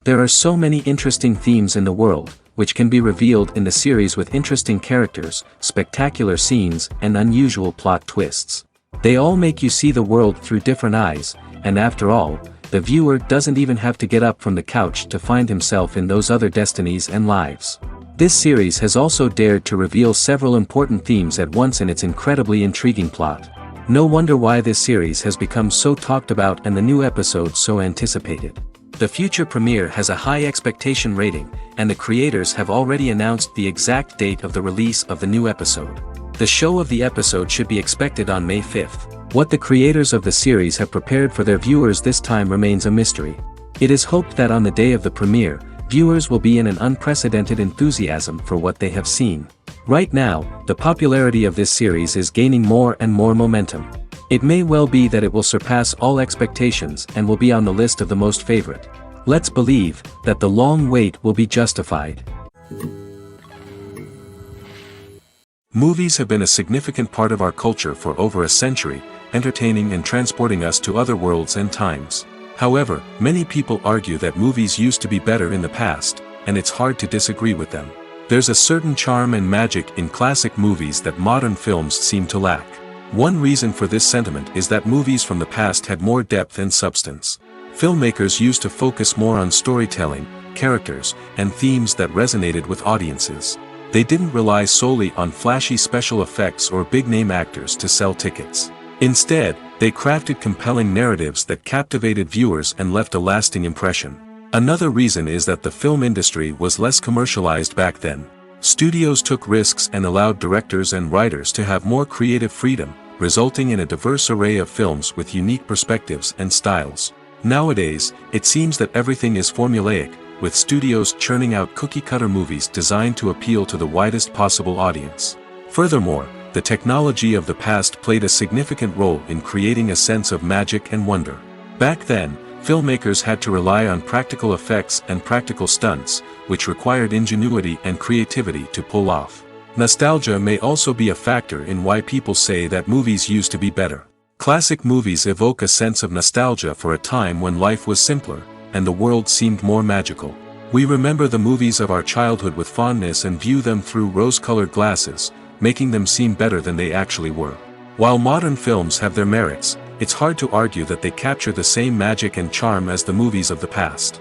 There are so many interesting themes in the world, which can be revealed in the series with interesting characters, spectacular scenes, and unusual plot twists. They all make you see the world through different eyes, and after all, the viewer doesn't even have to get up from the couch to find himself in those other destinies and lives. This series has also dared to reveal several important themes at once in its incredibly intriguing plot. No wonder why this series has become so talked about and the new episodes so anticipated. The future premiere has a high expectation rating, and the creators have already announced the exact date of the release of the new episode. The show of the episode should be expected on May 5th. What the creators of the series have prepared for their viewers this time remains a mystery. It is hoped that on the day of the premiere, viewers will be in an unprecedented enthusiasm for what they have seen. Right now, the popularity of this series is gaining more and more momentum. It may well be that it will surpass all expectations and will be on the list of the most favorite. Let's believe that the long wait will be justified. Movies have been a significant part of our culture for over a century, entertaining and transporting us to other worlds and times. However, many people argue that movies used to be better in the past, and it's hard to disagree with them. There's a certain charm and magic in classic movies that modern films seem to lack. One reason for this sentiment is that movies from the past had more depth and substance. Filmmakers used to focus more on storytelling, characters, and themes that resonated with audiences. They didn't rely solely on flashy special effects or big-name actors to sell tickets. Instead, they crafted compelling narratives that captivated viewers and left a lasting impression. Another reason is that the film industry was less commercialized back then. Studios took risks and allowed directors and writers to have more creative freedom, resulting in a diverse array of films with unique perspectives and styles. Nowadays, it seems that everything is formulaic, with studios churning out cookie-cutter movies designed to appeal to the widest possible audience. Furthermore, the technology of the past played a significant role in creating a sense of magic and wonder. Back then, filmmakers had to rely on practical effects and practical stunts, which required ingenuity and creativity to pull off. Nostalgia may also be a factor in why people say that movies used to be better. Classic movies evoke a sense of nostalgia for a time when life was simpler, and the world seemed more magical. We remember the movies of our childhood with fondness and view them through rose-colored glasses, making them seem better than they actually were. While modern films have their merits, it's hard to argue that they capture the same magic and charm as the movies of the past.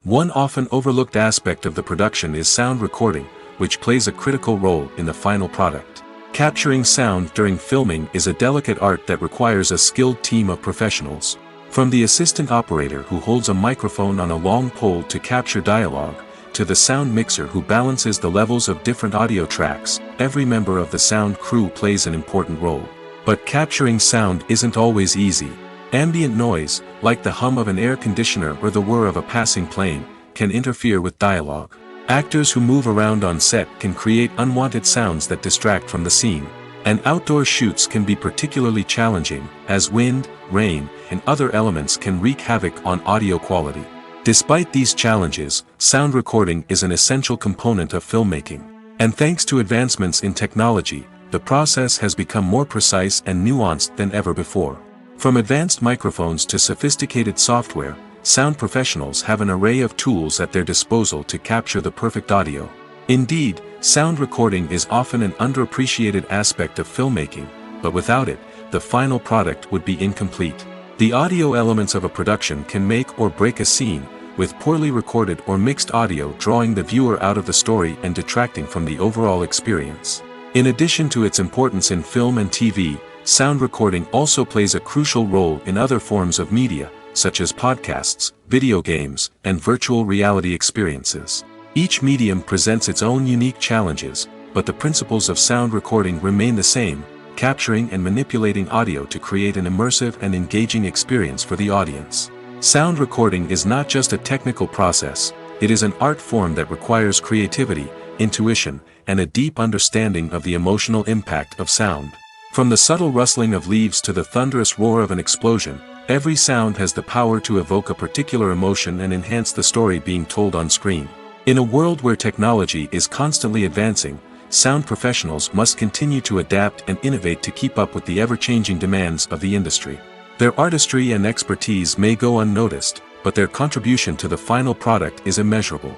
One often overlooked aspect of the production is sound recording, which plays a critical role in the final product. Capturing sound during filming is a delicate art that requires a skilled team of professionals. From the assistant operator who holds a microphone on a long pole to capture dialogue, to the sound mixer who balances the levels of different audio tracks, every member of the sound crew plays an important role. But capturing sound isn't always easy. Ambient noise, like the hum of an air conditioner or the whir of a passing plane, can interfere with dialogue. Actors who move around on set can create unwanted sounds that distract from the scene. And outdoor shoots can be particularly challenging, as wind, rain, and other elements can wreak havoc on audio quality. Despite these challenges, sound recording is an essential component of filmmaking. And thanks to advancements in technology, the process has become more precise and nuanced than ever before. From advanced microphones to sophisticated software, sound professionals have an array of tools at their disposal to capture the perfect audio. Indeed, sound recording is often an underappreciated aspect of filmmaking, but without it, the final product would be incomplete. The audio elements of a production can make or break a scene, with poorly recorded or mixed audio drawing the viewer out of the story and detracting from the overall experience. In addition to its importance in film and TV, sound recording also plays a crucial role in other forms of media, such as podcasts, video games, and virtual reality experiences. Each medium presents its own unique challenges, but the principles of sound recording remain the same: capturing and manipulating audio to create an immersive and engaging experience for the audience. Sound recording is not just a technical process, it is an art form that requires creativity, intuition, and a deep understanding of the emotional impact of sound. From the subtle rustling of leaves to the thunderous roar of an explosion, every sound has the power to evoke a particular emotion and enhance the story being told on screen. In a world where technology is constantly advancing, sound professionals must continue to adapt and innovate to keep up with the ever-changing demands of the industry. Their artistry and expertise may go unnoticed, but their contribution to the final product is immeasurable.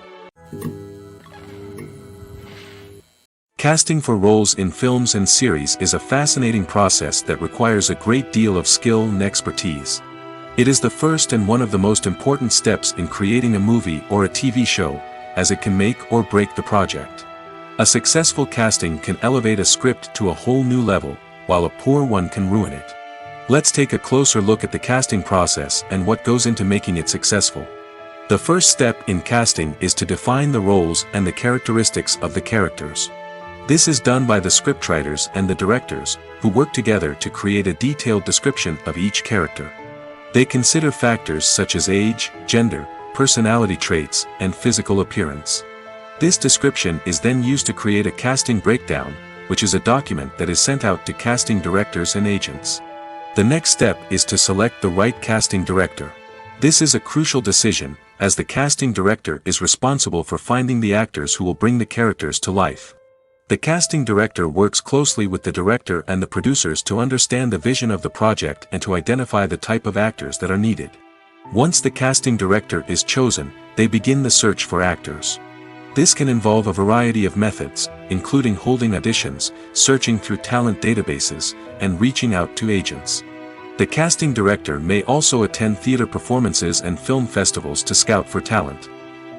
Casting for roles in films and series is a fascinating process that requires a great deal of skill and expertise. It is the first and one of the most important steps in creating a movie or a TV show, as it can make or break the project. A successful casting can elevate a script to a whole new level, while a poor one can ruin it. Let's take a closer look at the casting process and what goes into making it successful. The first step in casting is to define the roles and the characteristics of the characters. This is done by the scriptwriters and the directors, who work together to create a detailed description of each character. They consider factors such as age, gender, personality traits, and physical appearance. This description is then used to create a casting breakdown, which is a document that is sent out to casting directors and agents. The next step is to select the right casting director. This is a crucial decision, as the casting director is responsible for finding the actors who will bring the characters to life. The casting director works closely with the director and the producers to understand the vision of the project and to identify the type of actors that are needed. Once the casting director is chosen, they begin the search for actors. This can involve a variety of methods, including holding auditions, searching through talent databases, and reaching out to agents. The casting director may also attend theater performances and film festivals to scout for talent.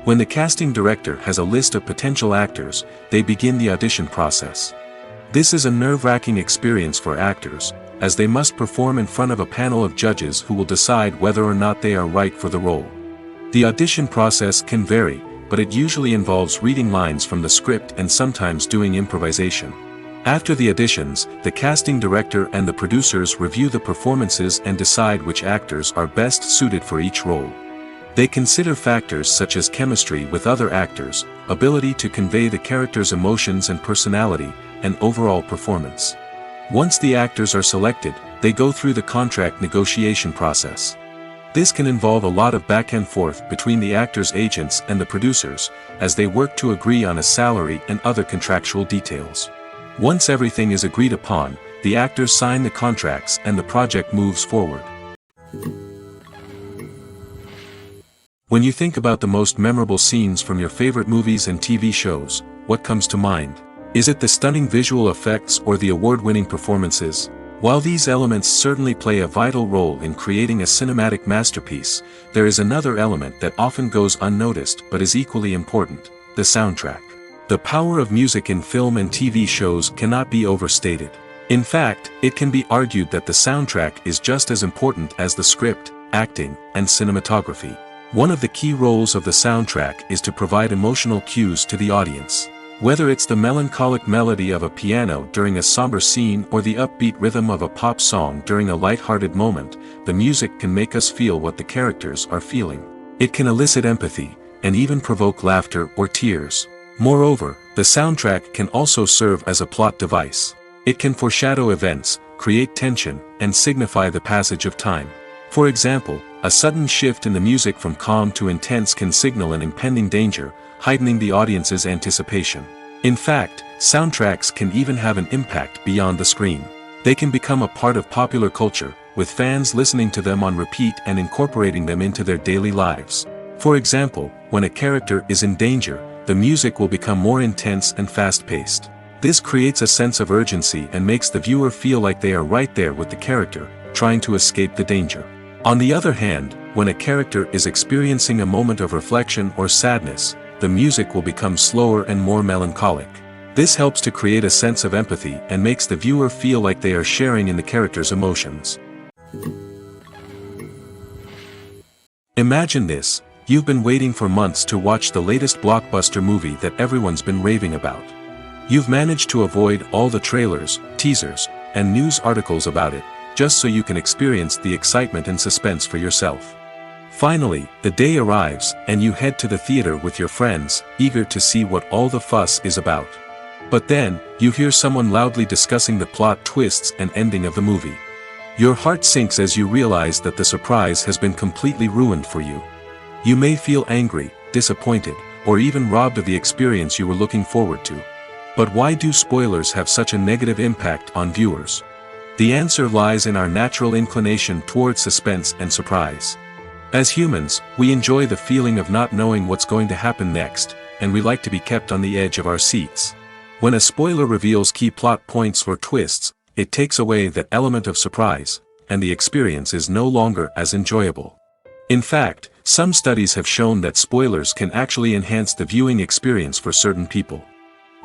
When the casting director has a list of potential actors, they begin the audition process. This is a nerve-wracking experience for actors, as they must perform in front of a panel of judges who will decide whether or not they are right for the role. The audition process can vary, but it usually involves reading lines from the script and sometimes doing improvisation. After the auditions, the casting director and the producers review the performances and decide which actors are best suited for each role. They consider factors such as chemistry with other actors, ability to convey the character's emotions and personality, and overall performance. Once the actors are selected, they go through the contract negotiation process. This can involve a lot of back and forth between the actors' agents and the producers, as they work to agree on a salary and other contractual details. Once everything is agreed upon, the actors sign the contracts and the project moves forward. When you think about the most memorable scenes from your favorite movies and TV shows, what comes to mind? Is it the stunning visual effects or the award-winning performances? While these elements certainly play a vital role in creating a cinematic masterpiece, there is another element that often goes unnoticed but is equally important: the soundtrack. The power of music in film and TV shows cannot be overstated. In fact, it can be argued that the soundtrack is just as important as the script, acting, and cinematography. One of the key roles of the soundtrack is to provide emotional cues to the audience. Whether it's the melancholic melody of a piano during a somber scene or the upbeat rhythm of a pop song during a light-hearted moment, the music can make us feel what the characters are feeling. It can elicit empathy, and even provoke laughter or tears. Moreover, the soundtrack can also serve as a plot device. It can foreshadow events, create tension, and signify the passage of time. For example, a sudden shift in the music from calm to intense can signal an impending danger, heightening the audience's anticipation. In fact, soundtracks can even have an impact beyond the screen. They can become a part of popular culture, with fans listening to them on repeat and incorporating them into their daily lives. For example, when a character is in danger, the music will become more intense and fast-paced. This creates a sense of urgency and makes the viewer feel like they are right there with the character, trying to escape the danger. On the other hand, when a character is experiencing a moment of reflection or sadness, the music will become slower and more melancholic. This helps to create a sense of empathy and makes the viewer feel like they are sharing in the character's emotions. Imagine this: you've been waiting for months to watch the latest blockbuster movie that everyone's been raving about. You've managed to avoid all the trailers, teasers, and news articles about it, just so you can experience the excitement and suspense for yourself. Finally, the day arrives, and you head to the theater with your friends, eager to see what all the fuss is about. But then, you hear someone loudly discussing the plot twists and ending of the movie. Your heart sinks as you realize that the surprise has been completely ruined for you. You may feel angry, disappointed, or even robbed of the experience you were looking forward to. But why do spoilers have such a negative impact on viewers? The answer lies in our natural inclination toward suspense and surprise. As humans, we enjoy the feeling of not knowing what's going to happen next, and we like to be kept on the edge of our seats. When a spoiler reveals key plot points or twists, it takes away that element of surprise, and the experience is no longer as enjoyable. In fact, some studies have shown that spoilers can actually enhance the viewing experience for certain people.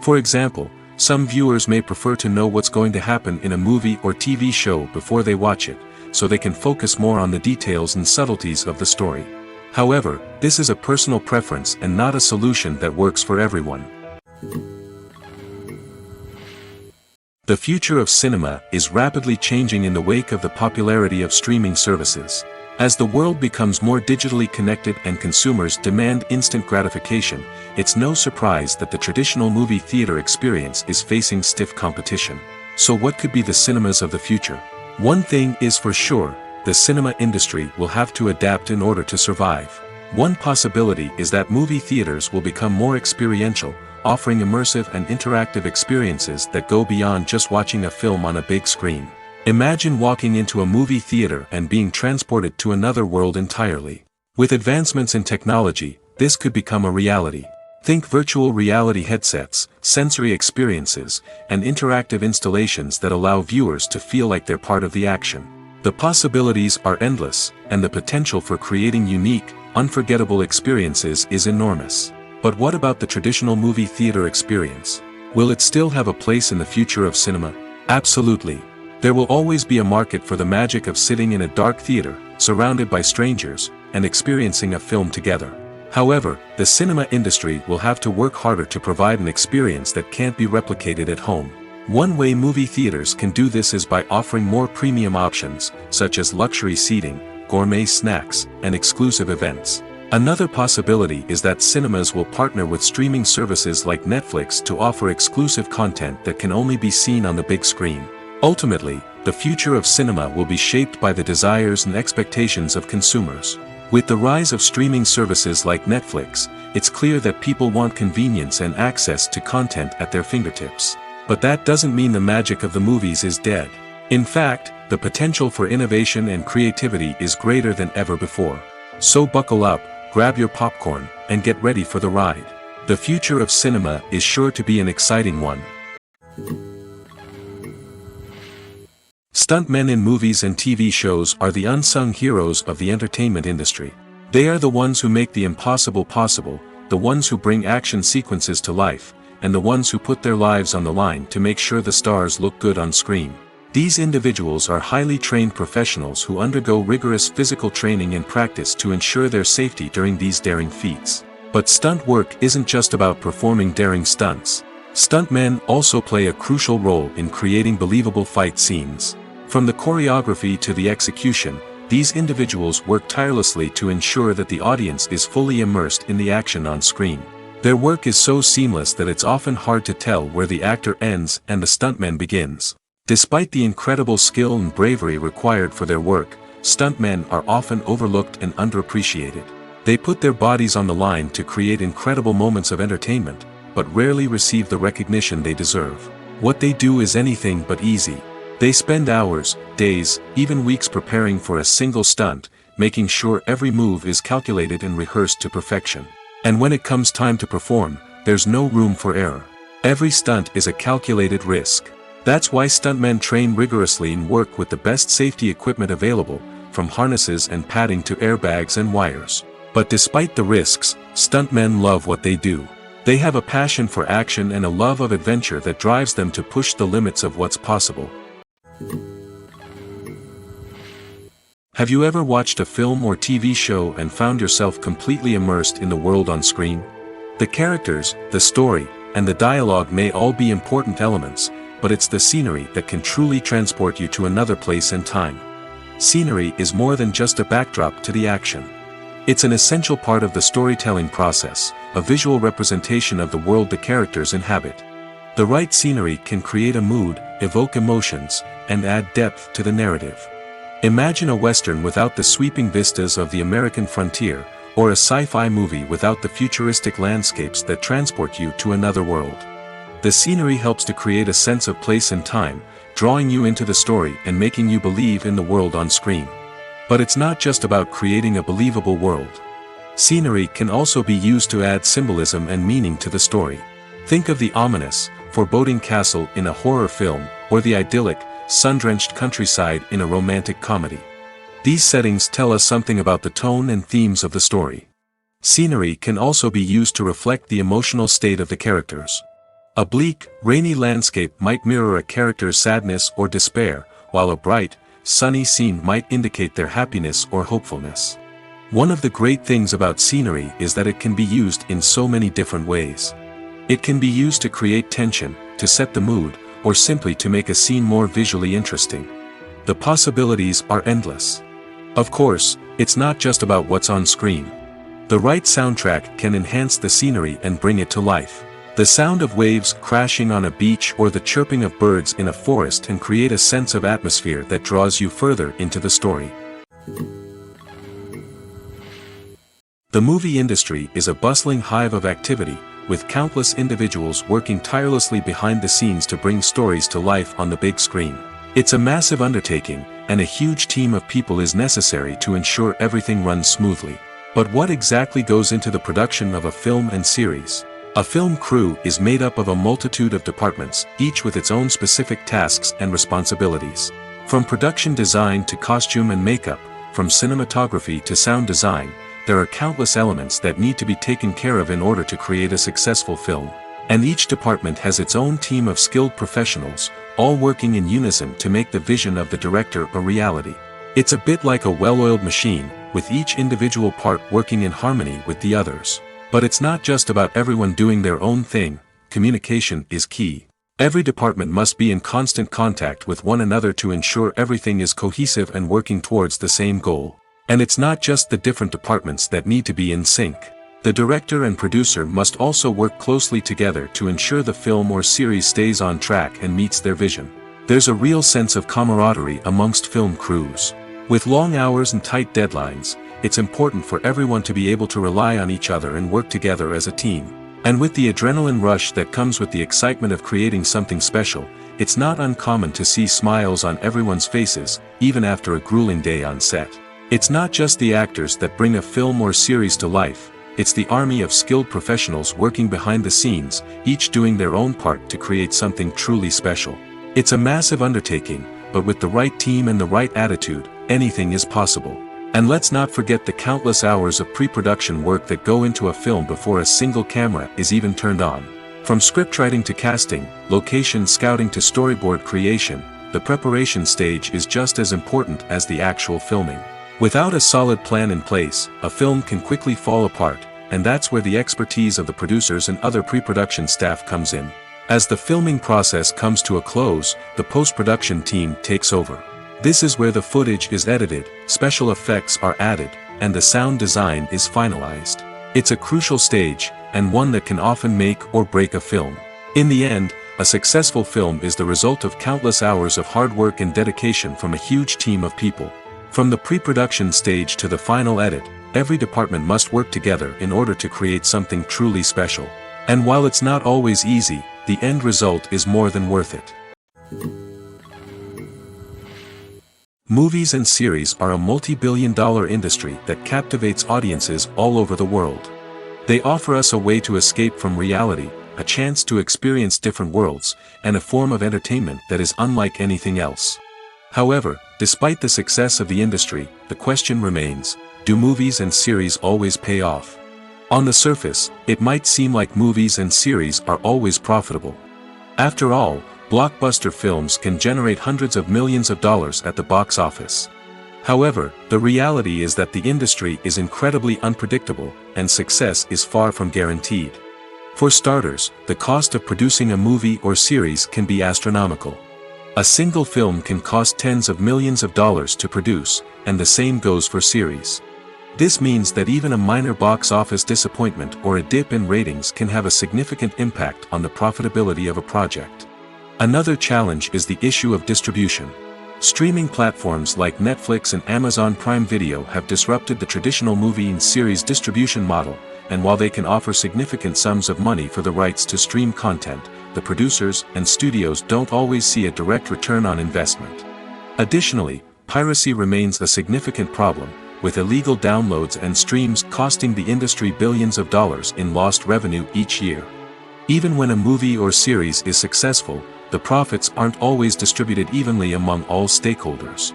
For example, some viewers may prefer to know what's going to happen in a movie or TV show before they watch it, so they can focus more on the details and subtleties of the story. However, this is a personal preference and not a solution that works for everyone. The future of cinema is rapidly changing in the wake of the popularity of streaming services. As the world becomes more digitally connected and consumers demand instant gratification, it's no surprise that the traditional movie theater experience is facing stiff competition. So what could be the cinemas of the future? One thing is for sure, the cinema industry will have to adapt in order to survive. One possibility is that movie theaters will become more experiential, offering immersive and interactive experiences that go beyond just watching a film on a big screen. Imagine walking into a movie theater and being transported to another world entirely. With advancements in technology, this could become a reality. Think virtual reality headsets, sensory experiences, and interactive installations that allow viewers to feel like they're part of the action. The possibilities are endless, and the potential for creating unique, unforgettable experiences is enormous. But what about the traditional movie theater experience? Will it still have a place in the future of cinema? Absolutely. There will always be a market for the magic of sitting in a dark theater, surrounded by strangers, and experiencing a film together. However, the cinema industry will have to work harder to provide an experience that can't be replicated at home. One way movie theaters can do this is by offering more premium options, such as luxury seating, gourmet snacks, and exclusive events. Another possibility is that cinemas will partner with streaming services like Netflix to offer exclusive content that can only be seen on the big screen. Ultimately, the future of cinema will be shaped by the desires and expectations of consumers. With the rise of streaming services like Netflix, it's clear that people want convenience and access to content at their fingertips. But that doesn't mean the magic of the movies is dead. In fact, the potential for innovation and creativity is greater than ever before. So buckle up, grab your popcorn, and get ready for the ride. The future of cinema is sure to be an exciting one. Stuntmen in movies and TV shows are the unsung heroes of the entertainment industry. They are the ones who make the impossible possible, the ones who bring action sequences to life, and the ones who put their lives on the line to make sure the stars look good on screen. These individuals are highly trained professionals who undergo rigorous physical training and practice to ensure their safety during these daring feats. But stunt work isn't just about performing daring stunts. Stuntmen also play a crucial role in creating believable fight scenes. From the choreography to the execution, these individuals work tirelessly to ensure that the audience is fully immersed in the action on screen. Their work is so seamless that it's often hard to tell where the actor ends and the stuntman begins. Despite the incredible skill and bravery required for their work, stuntmen are often overlooked and underappreciated. They put their bodies on the line to create incredible moments of entertainment, but rarely receive the recognition they deserve. What they do is anything but easy. They spend hours, days, even weeks preparing for a single stunt, making sure every move is calculated and rehearsed to perfection. And when it comes time to perform, there's no room for error. Every stunt is a calculated risk. That's why stuntmen train rigorously and work with the best safety equipment available, from harnesses and padding to airbags and wires. But despite the risks, stuntmen love what they do. They have a passion for action and a love of adventure that drives them to push the limits of what's possible. Have you ever watched a film or TV show and found yourself completely immersed in the world on screen? The characters, the story, and the dialogue may all be important elements, but it's the scenery that can truly transport you to another place and time. Scenery is more than just a backdrop to the action. It's an essential part of the storytelling process, a visual representation of the world the characters inhabit. The right scenery can create a mood, evoke emotions, and add depth to the narrative. Imagine a Western without the sweeping vistas of the American frontier, or a sci-fi movie without the futuristic landscapes that transport you to another world. The scenery helps to create a sense of place and time, drawing you into the story and making you believe in the world on screen. But it's not just about creating a believable world. Scenery can also be used to add symbolism and meaning to the story. Think of the ominous, foreboding castle in a horror film, or the idyllic, sun-drenched countryside in a romantic comedy. These settings tell us something about the tone and themes of the story. Scenery can also be used to reflect the emotional state of the characters. A bleak, rainy landscape might mirror a character's sadness or despair, while a bright, sunny scene might indicate their happiness or hopefulness. One of the great things about scenery is that it can be used in so many different ways. It can be used to create tension, to set the mood, or simply to make a scene more visually interesting. The possibilities are endless. Of course, it's not just about what's on screen. The right soundtrack can enhance the scenery and bring it to life. The sound of waves crashing on a beach or the chirping of birds in a forest can create a sense of atmosphere that draws you further into the story. The movie industry is a bustling hive of activity, with countless individuals working tirelessly behind the scenes to bring stories to life on the big screen. It's a massive undertaking, and a huge team of people is necessary to ensure everything runs smoothly. But what exactly goes into the production of a film and series? A film crew is made up of a multitude of departments, each with its own specific tasks and responsibilities. From production design to costume and makeup, from cinematography to sound design, there are countless elements that need to be taken care of in order to create a successful film. And each department has its own team of skilled professionals, all working in unison to make the vision of the director a reality. It's a bit like a well-oiled machine, with each individual part working in harmony with the others. But it's not just about everyone doing their own thing. Communication is key. Every department must be in constant contact with one another to ensure everything is cohesive and working towards the same goal. And it's not just the different departments that need to be in sync. The director and producer must also work closely together to ensure the film or series stays on track and meets their vision. There's a real sense of camaraderie amongst film crews. With long hours and tight deadlines, it's important for everyone to be able to rely on each other and work together as a team. And with the adrenaline rush that comes with the excitement of creating something special, it's not uncommon to see smiles on everyone's faces, even after a grueling day on set. It's not just the actors that bring a film or series to life, it's the army of skilled professionals working behind the scenes, each doing their own part to create something truly special. It's a massive undertaking, but with the right team and the right attitude, anything is possible. And let's not forget the countless hours of pre-production work that go into a film before a single camera is even turned on. From scriptwriting to casting, location scouting to storyboard creation, the preparation stage is just as important as the actual filming. Without a solid plan in place, a film can quickly fall apart, and that's where the expertise of the producers and other pre-production staff comes in. As the filming process comes to a close, the post-production team takes over. This is where the footage is edited, special effects are added, and the sound design is finalized. It's a crucial stage, and one that can often make or break a film. In the end, a successful film is the result of countless hours of hard work and dedication from a huge team of people. From the pre-production stage to the final edit, every department must work together in order to create something truly special. And while it's not always easy, the end result is more than worth it. Movies and series are a multi-billion-dollar industry that captivates audiences all over the world. They offer us a way to escape from reality, a chance to experience different worlds, and a form of entertainment that is unlike anything else. However, despite the success of the industry, the question remains, do movies and series always pay off? On the surface, it might seem like movies and series are always profitable. After all, blockbuster films can generate hundreds of millions of dollars at the box office. However, the reality is that the industry is incredibly unpredictable, and success is far from guaranteed. For starters, the cost of producing a movie or series can be astronomical. A single film can cost tens of millions of dollars to produce, and the same goes for series. This means that even a minor box office disappointment or a dip in ratings can have a significant impact on the profitability of a project. Another challenge is the issue of distribution. Streaming platforms like Netflix and Amazon Prime Video have disrupted the traditional movie and series distribution model, and while they can offer significant sums of money for the rights to stream content, the the producers and studios don't always see a direct return on investment. Additionally, piracy remains a significant problem, with illegal downloads and streams costing the industry billions of dollars in lost revenue each year. Even when a movie or series is successful, the profits aren't always distributed evenly among all stakeholders.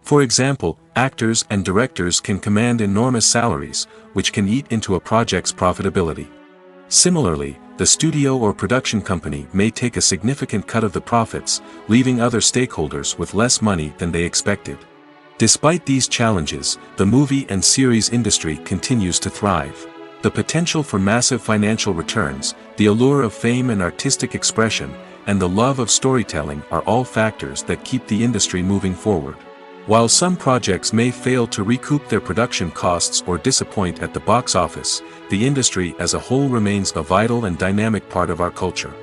For example, actors and directors can command enormous salaries, which can eat into a project's profitability. Similarly, the studio or production company may take a significant cut of the profits, leaving other stakeholders with less money than they expected. Despite these challenges, the movie and series industry continues to thrive. The potential for massive financial returns, the allure of fame and artistic expression, and the love of storytelling are all factors that keep the industry moving forward. While some projects may fail to recoup their production costs or disappoint at the box office, the industry as a whole remains a vital and dynamic part of our culture.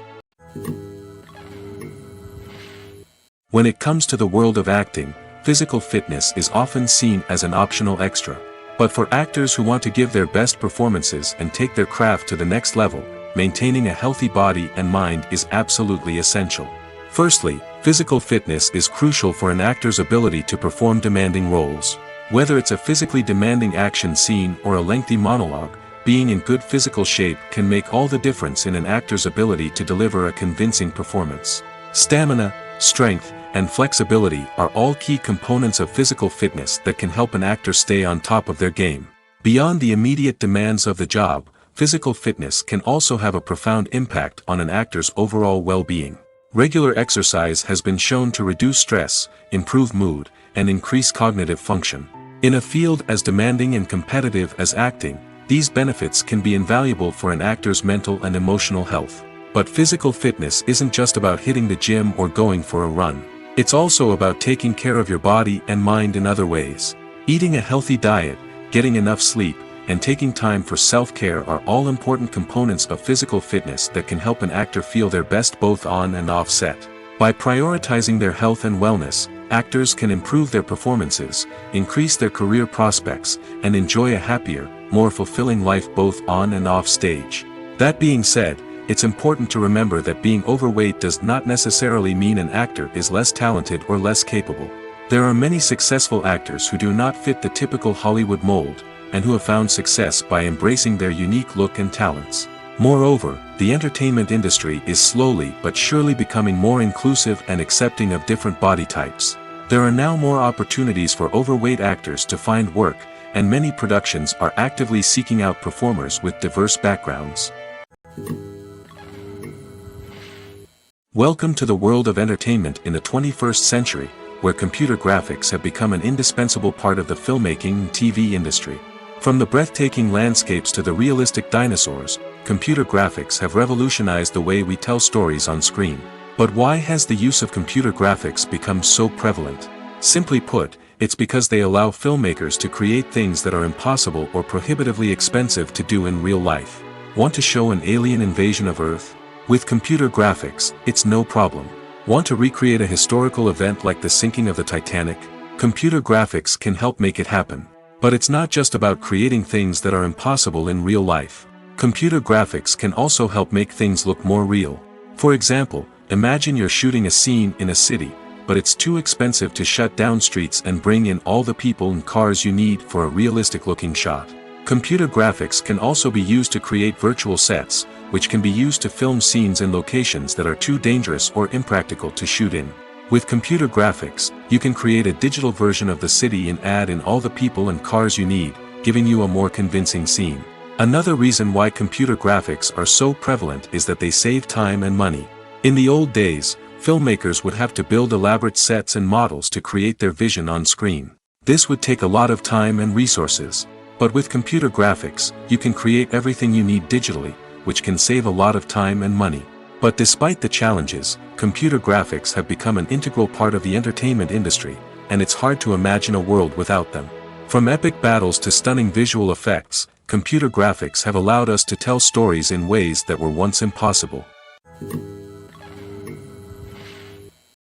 When it comes to the world of acting, physical fitness is often seen as an optional extra. But for actors who want to give their best performances and take their craft to the next level, maintaining a healthy body and mind is absolutely essential. Firstly, physical fitness is crucial for an actor's ability to perform demanding roles. Whether it's a physically demanding action scene or a lengthy monologue, being in good physical shape can make all the difference in an actor's ability to deliver a convincing performance. Stamina, strength, and flexibility are all key components of physical fitness that can help an actor stay on top of their game. Beyond the immediate demands of the job, physical fitness can also have a profound impact on an actor's overall well-being. Regular exercise has been shown to reduce stress, improve mood, and increase cognitive function. In a field as demanding and competitive as acting, these benefits can be invaluable for an actor's mental and emotional health. But physical fitness isn't just about hitting the gym or going for a run. It's also about taking care of your body and mind in other ways. Eating a healthy diet, getting enough sleep, and taking time for self-care are all important components of physical fitness that can help an actor feel their best both on and off set. By prioritizing their health and wellness, actors can improve their performances, increase their career prospects, and enjoy a happier, more fulfilling life both on and off stage. That being said, it's important to remember that being overweight does not necessarily mean an actor is less talented or less capable. There are many successful actors who do not fit the typical Hollywood mold, and who have found success by embracing their unique look and talents. Moreover, the entertainment industry is slowly but surely becoming more inclusive and accepting of different body types. There are now more opportunities for overweight actors to find work, and many productions are actively seeking out performers with diverse backgrounds. Welcome to the world of entertainment in the 21st century, where computer graphics have become an indispensable part of the filmmaking and TV industry. From the breathtaking landscapes to the realistic dinosaurs, computer graphics have revolutionized the way we tell stories on screen. But why has the use of computer graphics become so prevalent? Simply put, it's because they allow filmmakers to create things that are impossible or prohibitively expensive to do in real life. Want to show an alien invasion of Earth? With computer graphics, it's no problem. Want to recreate a historical event like the sinking of the Titanic? Computer graphics can help make it happen. But it's not just about creating things that are impossible in real life. Computer graphics can also help make things look more real. For example, imagine you're shooting a scene in a city, but it's too expensive to shut down streets and bring in all the people and cars you need for a realistic-looking shot. Computer graphics can also be used to create virtual sets, which can be used to film scenes in locations that are too dangerous or impractical to shoot in. With computer graphics, you can create a digital version of the city and add in all the people and cars you need, giving you a more convincing scene. Another reason why computer graphics are so prevalent is that they save time and money. In the old days, filmmakers would have to build elaborate sets and models to create their vision on screen. This would take a lot of time and resources. But with computer graphics, you can create everything you need digitally, which can save a lot of time and money. But despite the challenges, computer graphics have become an integral part of the entertainment industry, and it's hard to imagine a world without them. From epic battles to stunning visual effects, computer graphics have allowed us to tell stories in ways that were once impossible.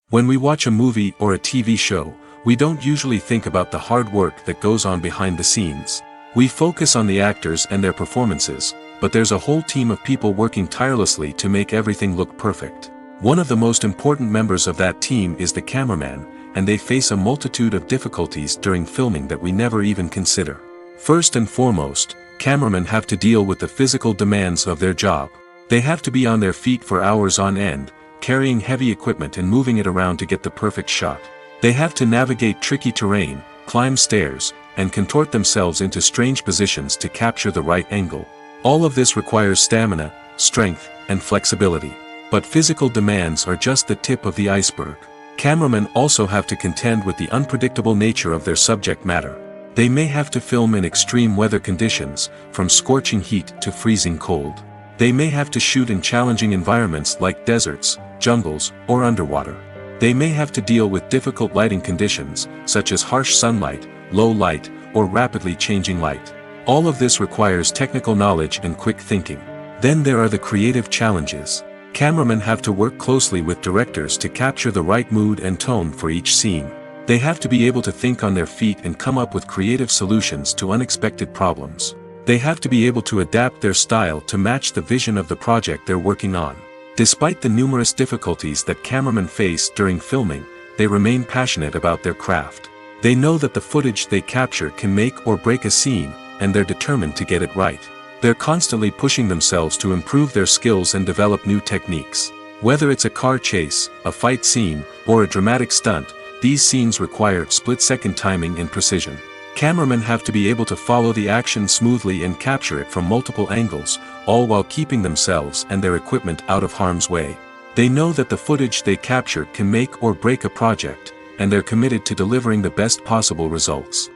When we watch a movie or a TV show, we don't usually think about the hard work that goes on behind the scenes. We focus on the actors and their performances, but there's a whole team of people working tirelessly to make everything look perfect. One of the most important members of that team is the cameraman, and they face a multitude of difficulties during filming that we never even consider. First and foremost, cameramen have to deal with the physical demands of their job. They have to be on their feet for hours on end, carrying heavy equipment and moving it around to get the perfect shot. They have to navigate tricky terrain, climb stairs, and contort themselves into strange positions to capture the right angle. All of this requires stamina, strength, and flexibility. But physical demands are just the tip of the iceberg. Cameramen also have to contend with the unpredictable nature of their subject matter. They may have to film in extreme weather conditions, from scorching heat to freezing cold. They may have to shoot in challenging environments like deserts, jungles, or underwater. They may have to deal with difficult lighting conditions, such as harsh sunlight, low light, or rapidly changing light. All of this requires technical knowledge and quick thinking. Then there are the creative challenges. Cameramen have to work closely with directors to capture the right mood and tone for each scene. They have to be able to think on their feet and come up with creative solutions to unexpected problems. They have to be able to adapt their style to match the vision of the project they're working on. Despite the numerous difficulties that cameramen face during filming, they remain passionate about their craft. They know that the footage they capture can make or break a scene, and they're determined to get it right. They're constantly pushing themselves to improve their skills and develop new techniques. Whether it's a car chase, a fight scene, or a dramatic stunt, these scenes require split-second timing and precision. Cameramen have to be able to follow the action smoothly and capture it from multiple angles, all while keeping themselves and their equipment out of harm's way. They know that the footage they capture can make or break a project, and they're committed to delivering the best possible results.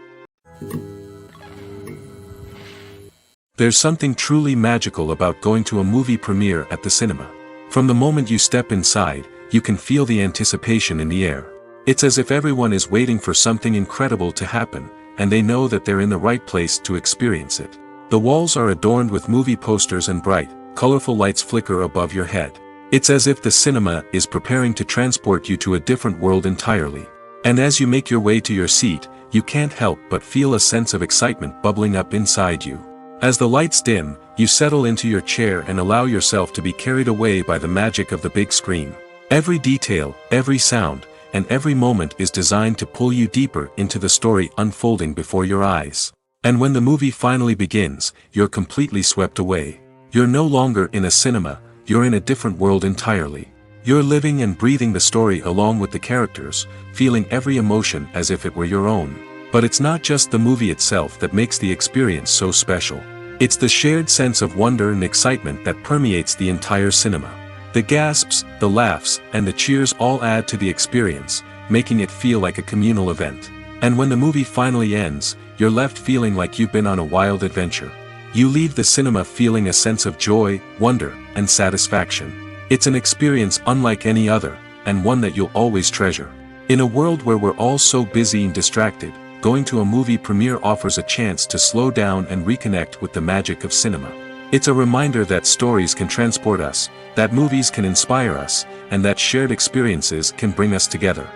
There's something truly magical about going to a movie premiere at the cinema. From the moment you step inside, you can feel the anticipation in the air. It's as if everyone is waiting for something incredible to happen, and they know that they're in the right place to experience it. The walls are adorned with movie posters and bright, colorful lights flicker above your head. It's as if the cinema is preparing to transport you to a different world entirely. And as you make your way to your seat, you can't help but feel a sense of excitement bubbling up inside you. As the lights dim, you settle into your chair and allow yourself to be carried away by the magic of the big screen. Every detail, every sound, and every moment is designed to pull you deeper into the story unfolding before your eyes. And when the movie finally begins, you're completely swept away. You're no longer in a cinema, you're in a different world entirely. You're living and breathing the story along with the characters, feeling every emotion as if it were your own. But it's not just the movie itself that makes the experience so special. It's the shared sense of wonder and excitement that permeates the entire cinema. The gasps, the laughs, and the cheers all add to the experience, making it feel like a communal event. And when the movie finally ends, you're left feeling like you've been on a wild adventure. You leave the cinema feeling a sense of joy, wonder, and satisfaction. It's an experience unlike any other, and one that you'll always treasure. In a world where we're all so busy and distracted, going to a movie premiere offers a chance to slow down and reconnect with the magic of cinema. It's a reminder that stories can transport us, that movies can inspire us, and that shared experiences can bring us together.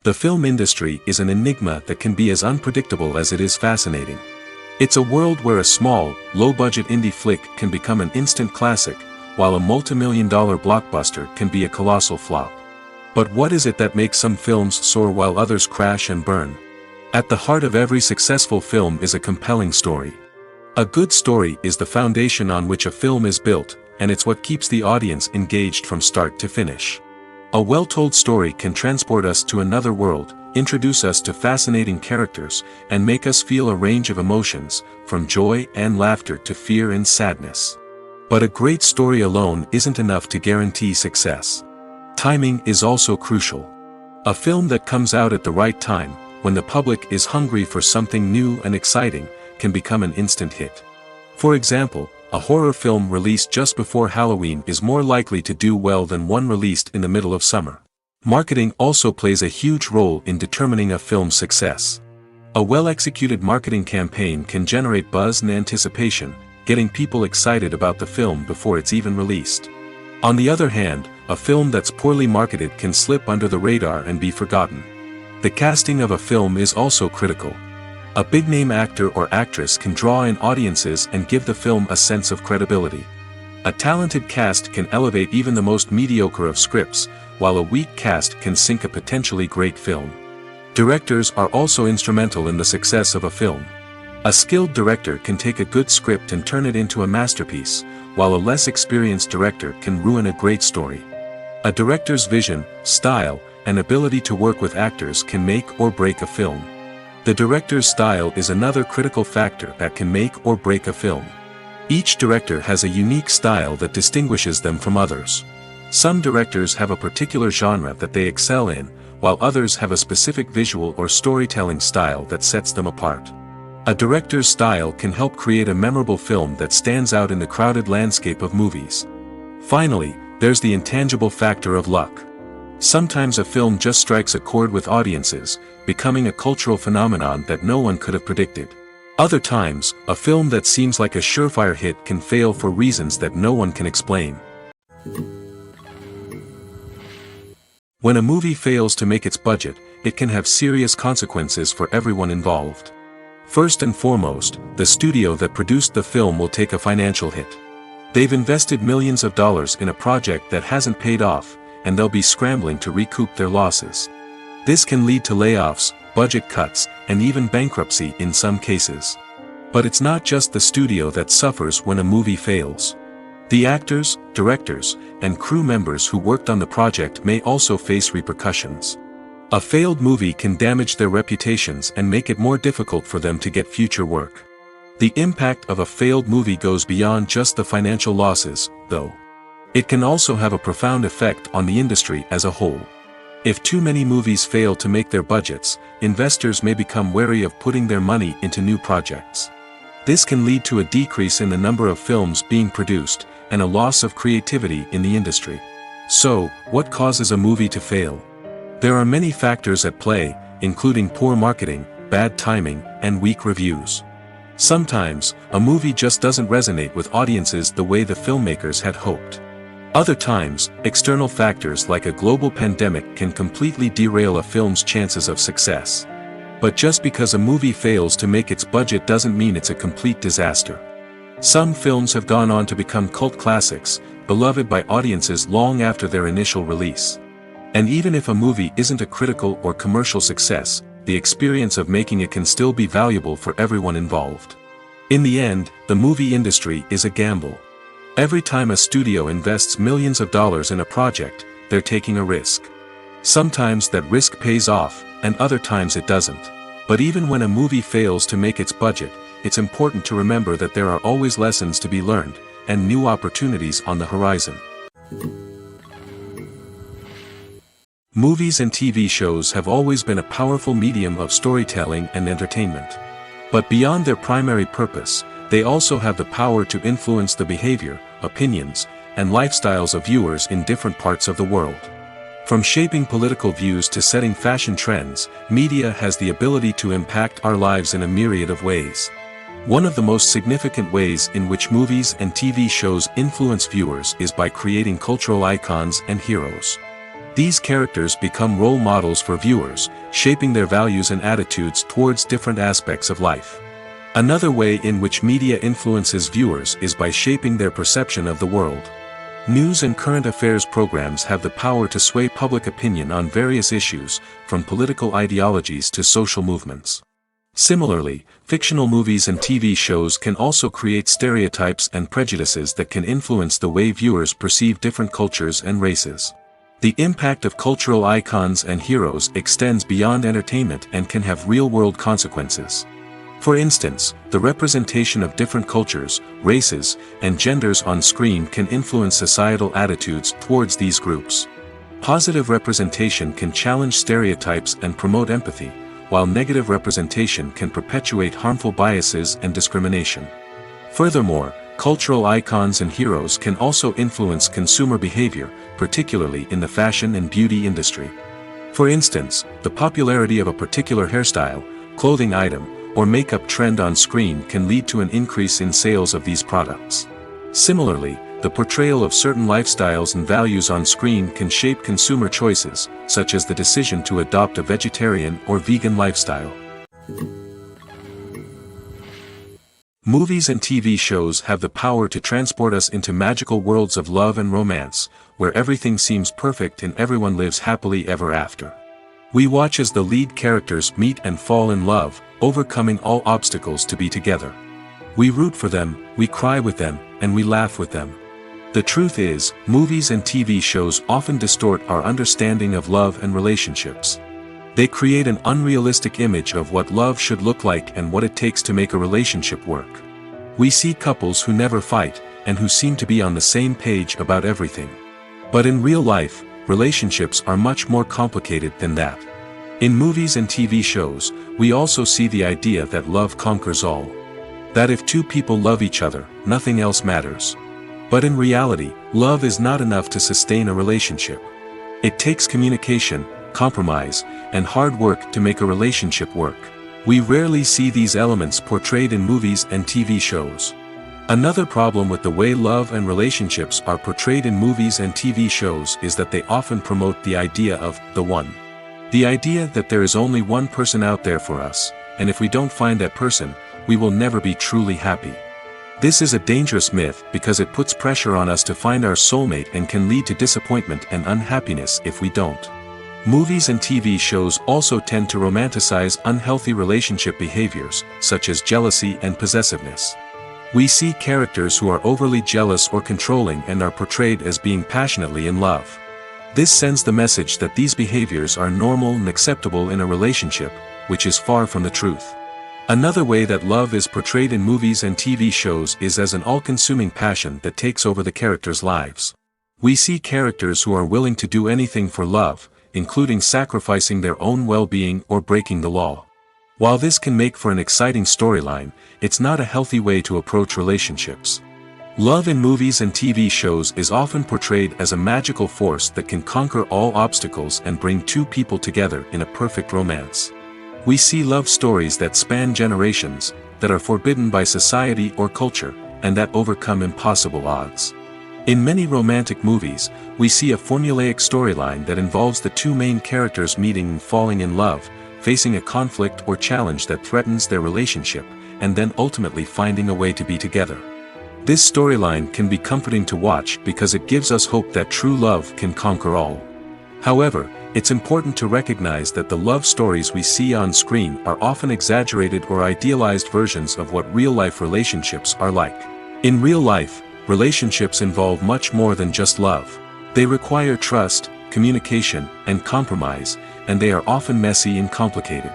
The film industry is an enigma that can be as unpredictable as it is fascinating. It's a world where a small, low-budget indie flick can become an instant classic, while a multi-million-dollar blockbuster can be a colossal flop. But what is it that makes some films soar while others crash and burn? At the heart of every successful film is a compelling story. A good story is the foundation on which a film is built, and it's what keeps the audience engaged from start to finish. A well-told story can transport us to another world, introduce us to fascinating characters, and make us feel a range of emotions, from joy and laughter to fear and sadness. But a great story alone isn't enough to guarantee success. Timing is also crucial. A film that comes out at the right time, when the public is hungry for something new and exciting, can become an instant hit. For example, a horror film released just before Halloween is more likely to do well than one released in the middle of summer. Marketing also plays a huge role in determining a film's success. A well-executed marketing campaign can generate buzz and anticipation, getting people excited about the film before it's even released. On the other hand, a film that's poorly marketed can slip under the radar and be forgotten. The casting of a film is also critical. A big-name actor or actress can draw in audiences and give the film a sense of credibility. A talented cast can elevate even the most mediocre of scripts, while a weak cast can sink a potentially great film. Directors are also instrumental in the success of a film. A skilled director can take a good script and turn it into a masterpiece, while a less experienced director can ruin a great story. A director's vision, style, and ability to work with actors can make or break a film. The director's style is another critical factor that can make or break a film. Each director has a unique style that distinguishes them from others. Some directors have a particular genre that they excel in, while others have a specific visual or storytelling style that sets them apart. A director's style can help create a memorable film that stands out in the crowded landscape of movies. Finally, there's the intangible factor of luck. Sometimes a film just strikes a chord with audiences, becoming a cultural phenomenon that no one could have predicted. Other times, a film that seems like a surefire hit can fail for reasons that no one can explain. When a movie fails to make its budget, it can have serious consequences for everyone involved. First and foremost, the studio that produced the film will take a financial hit. They've invested millions of dollars in a project that hasn't paid off, and they'll be scrambling to recoup their losses. This can lead to layoffs, budget cuts, and even bankruptcy in some cases. But it's not just the studio that suffers when a movie fails. The actors, directors, and crew members who worked on the project may also face repercussions. A failed movie can damage their reputations and make it more difficult for them to get future work. The impact of a failed movie goes beyond just the financial losses, though. It can also have a profound effect on the industry as a whole. If too many movies fail to make their budgets, investors may become wary of putting their money into new projects. This can lead to a decrease in the number of films being produced, and a loss of creativity in the industry. So, what causes a movie to fail? There are many factors at play, including poor marketing, bad timing, and weak reviews. Sometimes, a movie just doesn't resonate with audiences the way the filmmakers had hoped. Other times, external factors like a global pandemic can completely derail a film's chances of success. But just because a movie fails to make its budget doesn't mean it's a complete disaster. Some films have gone on to become cult classics, beloved by audiences long after their initial release. And even if a movie isn't a critical or commercial success, the experience of making it can still be valuable for everyone involved. In the end, the movie industry is a gamble. Every time a studio invests millions of dollars in a project, they're taking a risk. Sometimes that risk pays off, and other times it doesn't. But even when a movie fails to make its budget, it's important to remember that there are always lessons to be learned, and new opportunities on the horizon. Movies and TV shows have always been a powerful medium of storytelling and entertainment. But beyond their primary purpose, they also have the power to influence the behavior, opinions, and lifestyles of viewers in different parts of the world. From shaping political views to setting fashion trends, media has the ability to impact our lives in a myriad of ways. One of the most significant ways in which movies and TV shows influence viewers is by creating cultural icons and heroes. These characters become role models for viewers, shaping their values and attitudes towards different aspects of life. Another way in which media influences viewers is by shaping their perception of the world. News and current affairs programs have the power to sway public opinion on various issues, from political ideologies to social movements. Similarly, fictional movies and TV shows can also create stereotypes and prejudices that can influence the way viewers perceive different cultures and races. The impact of cultural icons and heroes extends beyond entertainment and can have real-world consequences. For instance, the representation of different cultures, races, and genders on screen can influence societal attitudes towards these groups. Positive representation can challenge stereotypes and promote empathy, while negative representation can perpetuate harmful biases and discrimination. Furthermore, cultural icons and heroes can also influence consumer behavior, particularly in the fashion and beauty industry. For instance, the popularity of a particular hairstyle, clothing item, or makeup trend on screen can lead to an increase in sales of these products. Similarly, the portrayal of certain lifestyles and values on screen can shape consumer choices, such as the decision to adopt a vegetarian or vegan lifestyle. Movies and TV shows have the power to transport us into magical worlds of love and romance, where everything seems perfect and everyone lives happily ever after. We watch as the lead characters meet and fall in love, overcoming all obstacles to be together. We root for them, we cry with them, and we laugh with them. The truth is, movies and TV shows often distort our understanding of love and relationships. They create an unrealistic image of what love should look like and what it takes to make a relationship work. We see couples who never fight, and who seem to be on the same page about everything. But in real life, relationships are much more complicated than that. In movies and TV shows, we also see the idea that love conquers all. That if two people love each other, nothing else matters. But in reality, love is not enough to sustain a relationship. It takes communication, compromise, and hard work to make a relationship work. We rarely see these elements portrayed in movies and TV shows. Another problem with the way love and relationships are portrayed in movies and TV shows is that they often promote the idea of the one. The idea that there is only one person out there for us, and if we don't find that person, we will never be truly happy. This is a dangerous myth because it puts pressure on us to find our soulmate and can lead to disappointment and unhappiness if we don't. Movies and TV shows also tend to romanticize unhealthy relationship behaviors, such as jealousy and possessiveness. We see characters who are overly jealous or controlling and are portrayed as being passionately in love. This sends the message that these behaviors are normal and acceptable in a relationship, which is far from the truth. Another way that love is portrayed in movies and TV shows is as an all-consuming passion that takes over the characters' lives. We see characters who are willing to do anything for love, including sacrificing their own well-being or breaking the law. While this can make for an exciting storyline, it's not a healthy way to approach relationships. Love in movies and TV shows is often portrayed as a magical force that can conquer all obstacles and bring two people together in a perfect romance. We see love stories that span generations, that are forbidden by society or culture, and that overcome impossible odds. In many romantic movies, we see a formulaic storyline that involves the two main characters meeting and falling in love, facing a conflict or challenge that threatens their relationship, and then ultimately finding a way to be together. This storyline can be comforting to watch because it gives us hope that true love can conquer all. However, it's important to recognize that the love stories we see on screen are often exaggerated or idealized versions of what real-life relationships are like. In real life, relationships involve much more than just love. They require trust, communication, and compromise, and they are often messy and complicated.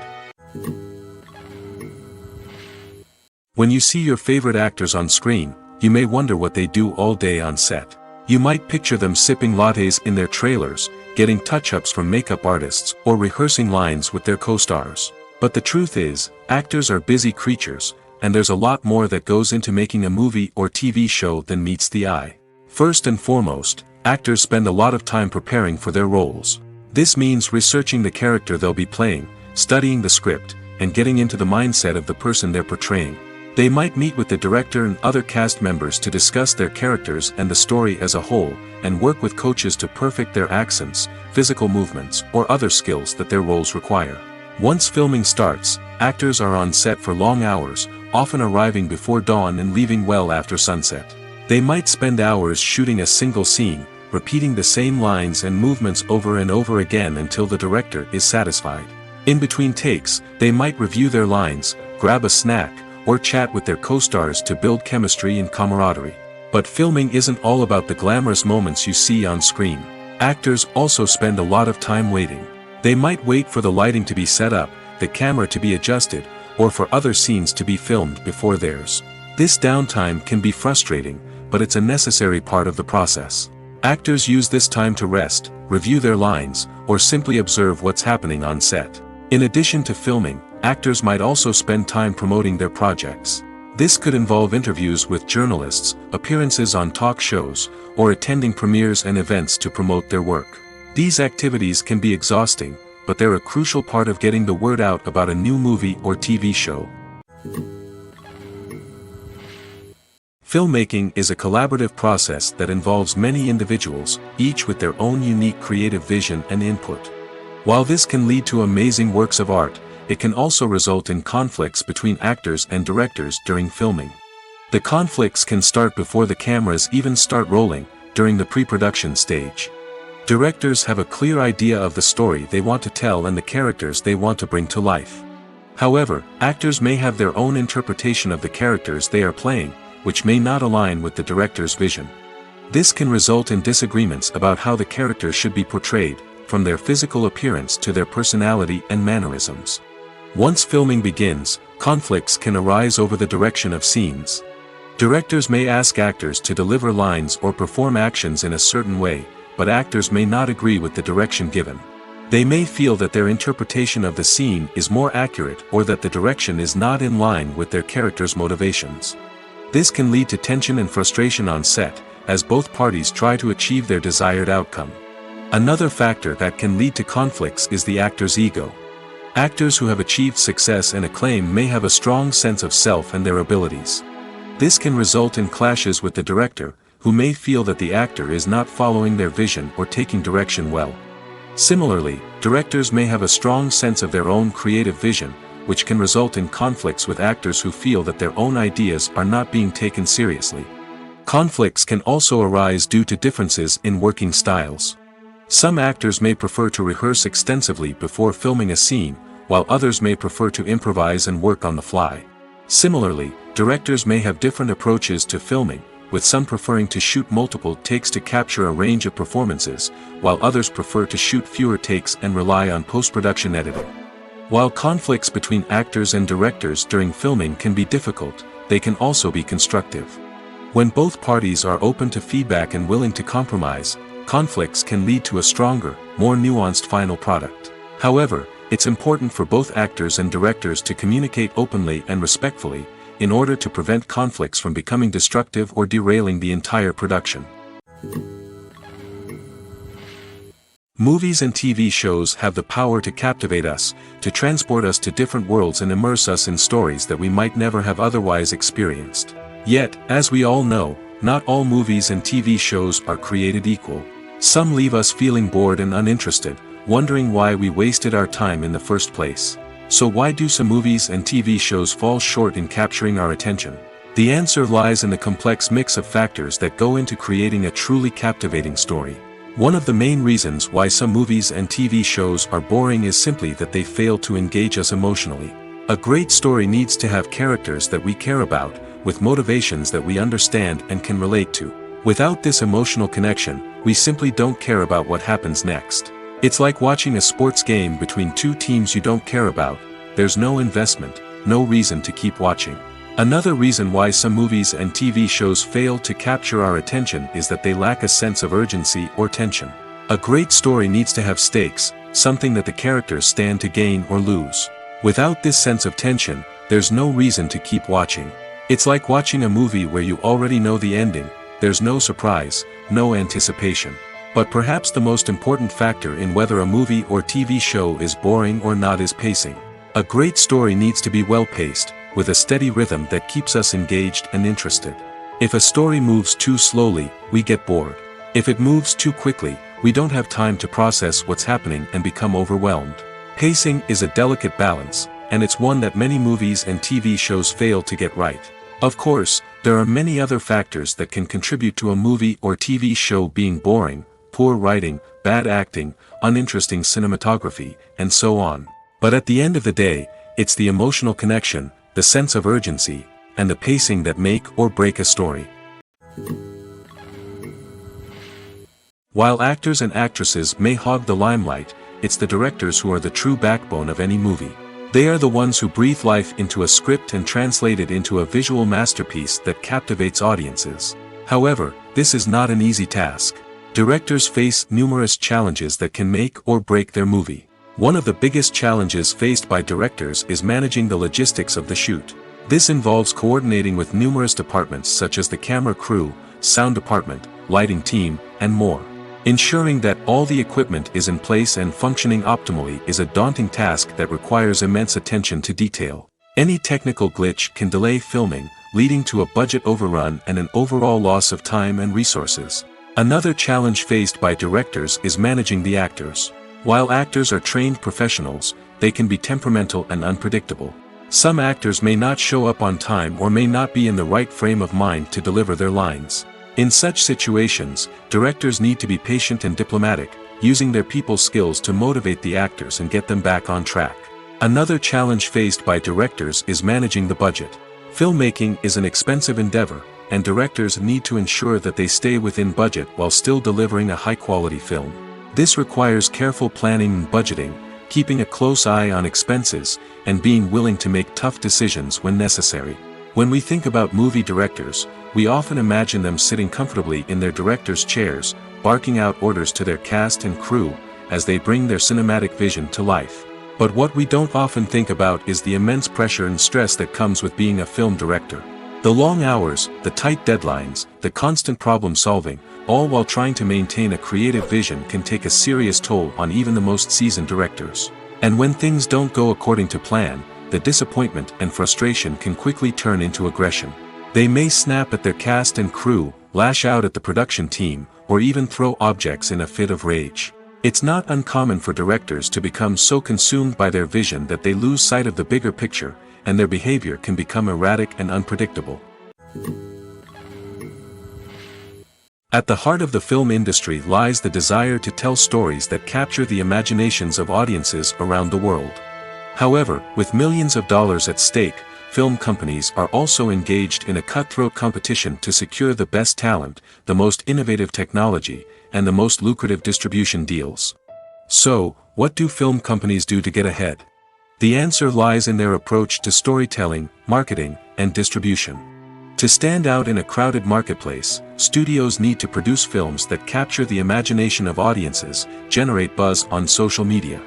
When you see your favorite actors on screen, you may wonder what they do all day on set. You might picture them sipping lattes in their trailers, getting touch-ups from makeup artists, or rehearsing lines with their co-stars. But the truth is, actors are busy creatures, and there's a lot more that goes into making a movie or TV show than meets the eye. First and foremost, actors spend a lot of time preparing for their roles. This means researching the character they'll be playing, studying the script, and getting into the mindset of the person they're portraying. They might meet with the director and other cast members to discuss their characters and the story as a whole, and work with coaches to perfect their accents, physical movements, or other skills that their roles require. Once filming starts, actors are on set for long hours, often arriving before dawn and leaving well after sunset. They might spend hours shooting a single scene, repeating the same lines and movements over and over again until the director is satisfied. In between takes, they might review their lines, grab a snack, or chat with their co-stars to build chemistry and camaraderie. But filming isn't all about the glamorous moments you see on screen. Actors also spend a lot of time waiting. They might wait for the lighting to be set up, the camera to be adjusted, or for other scenes to be filmed before theirs. This downtime can be frustrating, but it's a necessary part of the process. Actors use this time to rest, review their lines, or simply observe what's happening on set. In addition to filming, actors might also spend time promoting their projects. This could involve interviews with journalists, appearances on talk shows, or attending premieres and events to promote their work. These activities can be exhausting, but they're a crucial part of getting the word out about a new movie or TV show. Filmmaking is a collaborative process that involves many individuals, each with their own unique creative vision and input. While this can lead to amazing works of art, it can also result in conflicts between actors and directors during filming. The conflicts can start before the cameras even start rolling, during the pre-production stage. Directors have a clear idea of the story they want to tell and the characters they want to bring to life. However, actors may have their own interpretation of the characters they are playing, which may not align with the director's vision. This can result in disagreements about how the characters should be portrayed, from their physical appearance to their personality and mannerisms. Once filming begins, conflicts can arise over the direction of scenes. Directors may ask actors to deliver lines or perform actions in a certain way, but actors may not agree with the direction given. They may feel that their interpretation of the scene is more accurate or that the direction is not in line with their character's motivations. This can lead to tension and frustration on set, as both parties try to achieve their desired outcome. Another factor that can lead to conflicts is the actor's ego. Actors who have achieved success and acclaim may have a strong sense of self and their abilities. This can result in clashes with the director, who may feel that the actor is not following their vision or taking direction well. Similarly, directors may have a strong sense of their own creative vision, which can result in conflicts with actors who feel that their own ideas are not being taken seriously. Conflicts can also arise due to differences in working styles. Some actors may prefer to rehearse extensively before filming a scene, while others may prefer to improvise and work on the fly. Similarly, directors may have different approaches to filming, with some preferring to shoot multiple takes to capture a range of performances, while others prefer to shoot fewer takes and rely on post-production editing. While conflicts between actors and directors during filming can be difficult, they can also be constructive. When both parties are open to feedback and willing to compromise, conflicts can lead to a stronger, more nuanced final product. However, it's important for both actors and directors to communicate openly and respectfully, in order to prevent conflicts from becoming destructive or derailing the entire production. Movies and TV shows have the power to captivate us, to transport us to different worlds and immerse us in stories that we might never have otherwise experienced. Yet, as we all know, not all movies and TV shows are created equal. Some leave us feeling bored and uninterested, wondering why we wasted our time in the first place. So why do some movies and TV shows fall short in capturing our attention? The answer lies in the complex mix of factors that go into creating a truly captivating story. One of the main reasons why some movies and TV shows are boring is simply that they fail to engage us emotionally. A great story needs to have characters that we care about, with motivations that we understand and can relate to. Without this emotional connection, we simply don't care about what happens next. It's like watching a sports game between two teams you don't care about. There's no investment, no reason to keep watching. Another reason why some movies and TV shows fail to capture our attention is that they lack a sense of urgency or tension. A great story needs to have stakes, something that the characters stand to gain or lose. Without this sense of tension, there's no reason to keep watching. It's like watching a movie where you already know the ending. There's no surprise, no anticipation. But perhaps the most important factor in whether a movie or TV show is boring or not is pacing. A great story needs to be well-paced, with a steady rhythm that keeps us engaged and interested. If a story moves too slowly, we get bored. If it moves too quickly, we don't have time to process what's happening and become overwhelmed. Pacing is a delicate balance, and it's one that many movies and TV shows fail to get right. Of course, there are many other factors that can contribute to a movie or TV show being boring: poor writing, bad acting, uninteresting cinematography, and so on. But at the end of the day, it's the emotional connection, the sense of urgency, and the pacing that make or break a story. While actors and actresses may hog the limelight, it's the directors who are the true backbone of any movie. They are the ones who breathe life into a script and translate it into a visual masterpiece that captivates audiences. However, this is not an easy task. Directors face numerous challenges that can make or break their movie. One of the biggest challenges faced by directors is managing the logistics of the shoot. This involves coordinating with numerous departments such as the camera crew, sound department, lighting team, and more. Ensuring that all the equipment is in place and functioning optimally is a daunting task that requires immense attention to detail. Any technical glitch can delay filming, leading to a budget overrun and an overall loss of time and resources. Another challenge faced by directors is managing the actors. While actors are trained professionals, they can be temperamental and unpredictable. Some actors may not show up on time or may not be in the right frame of mind to deliver their lines. In such situations, directors need to be patient and diplomatic, using their people skills to motivate the actors and get them back on track. Another challenge faced by directors is managing the budget. Filmmaking is an expensive endeavor, and directors need to ensure that they stay within budget while still delivering a high-quality film. This requires careful planning and budgeting, keeping a close eye on expenses, and being willing to make tough decisions when necessary. When we think about movie directors, we often imagine them sitting comfortably in their director's chairs, barking out orders to their cast and crew, as they bring their cinematic vision to life. But what we don't often think about is the immense pressure and stress that comes with being a film director. The long hours, the tight deadlines, the constant problem solving, all while trying to maintain a creative vision can take a serious toll on even the most seasoned directors. And when things don't go according to plan, the disappointment and frustration can quickly turn into aggression. They may snap at their cast and crew, lash out at the production team, or even throw objects in a fit of rage. It's not uncommon for directors to become so consumed by their vision that they lose sight of the bigger picture, and their behavior can become erratic and unpredictable. At the heart of the film industry lies the desire to tell stories that capture the imaginations of audiences around the world. However, with millions of dollars at stake, film companies are also engaged in a cutthroat competition to secure the best talent, the most innovative technology, and the most lucrative distribution deals. So, what do film companies do to get ahead? The answer lies in their approach to storytelling, marketing, and distribution. To stand out in a crowded marketplace, studios need to produce films that capture the imagination of audiences, generate buzz on social media.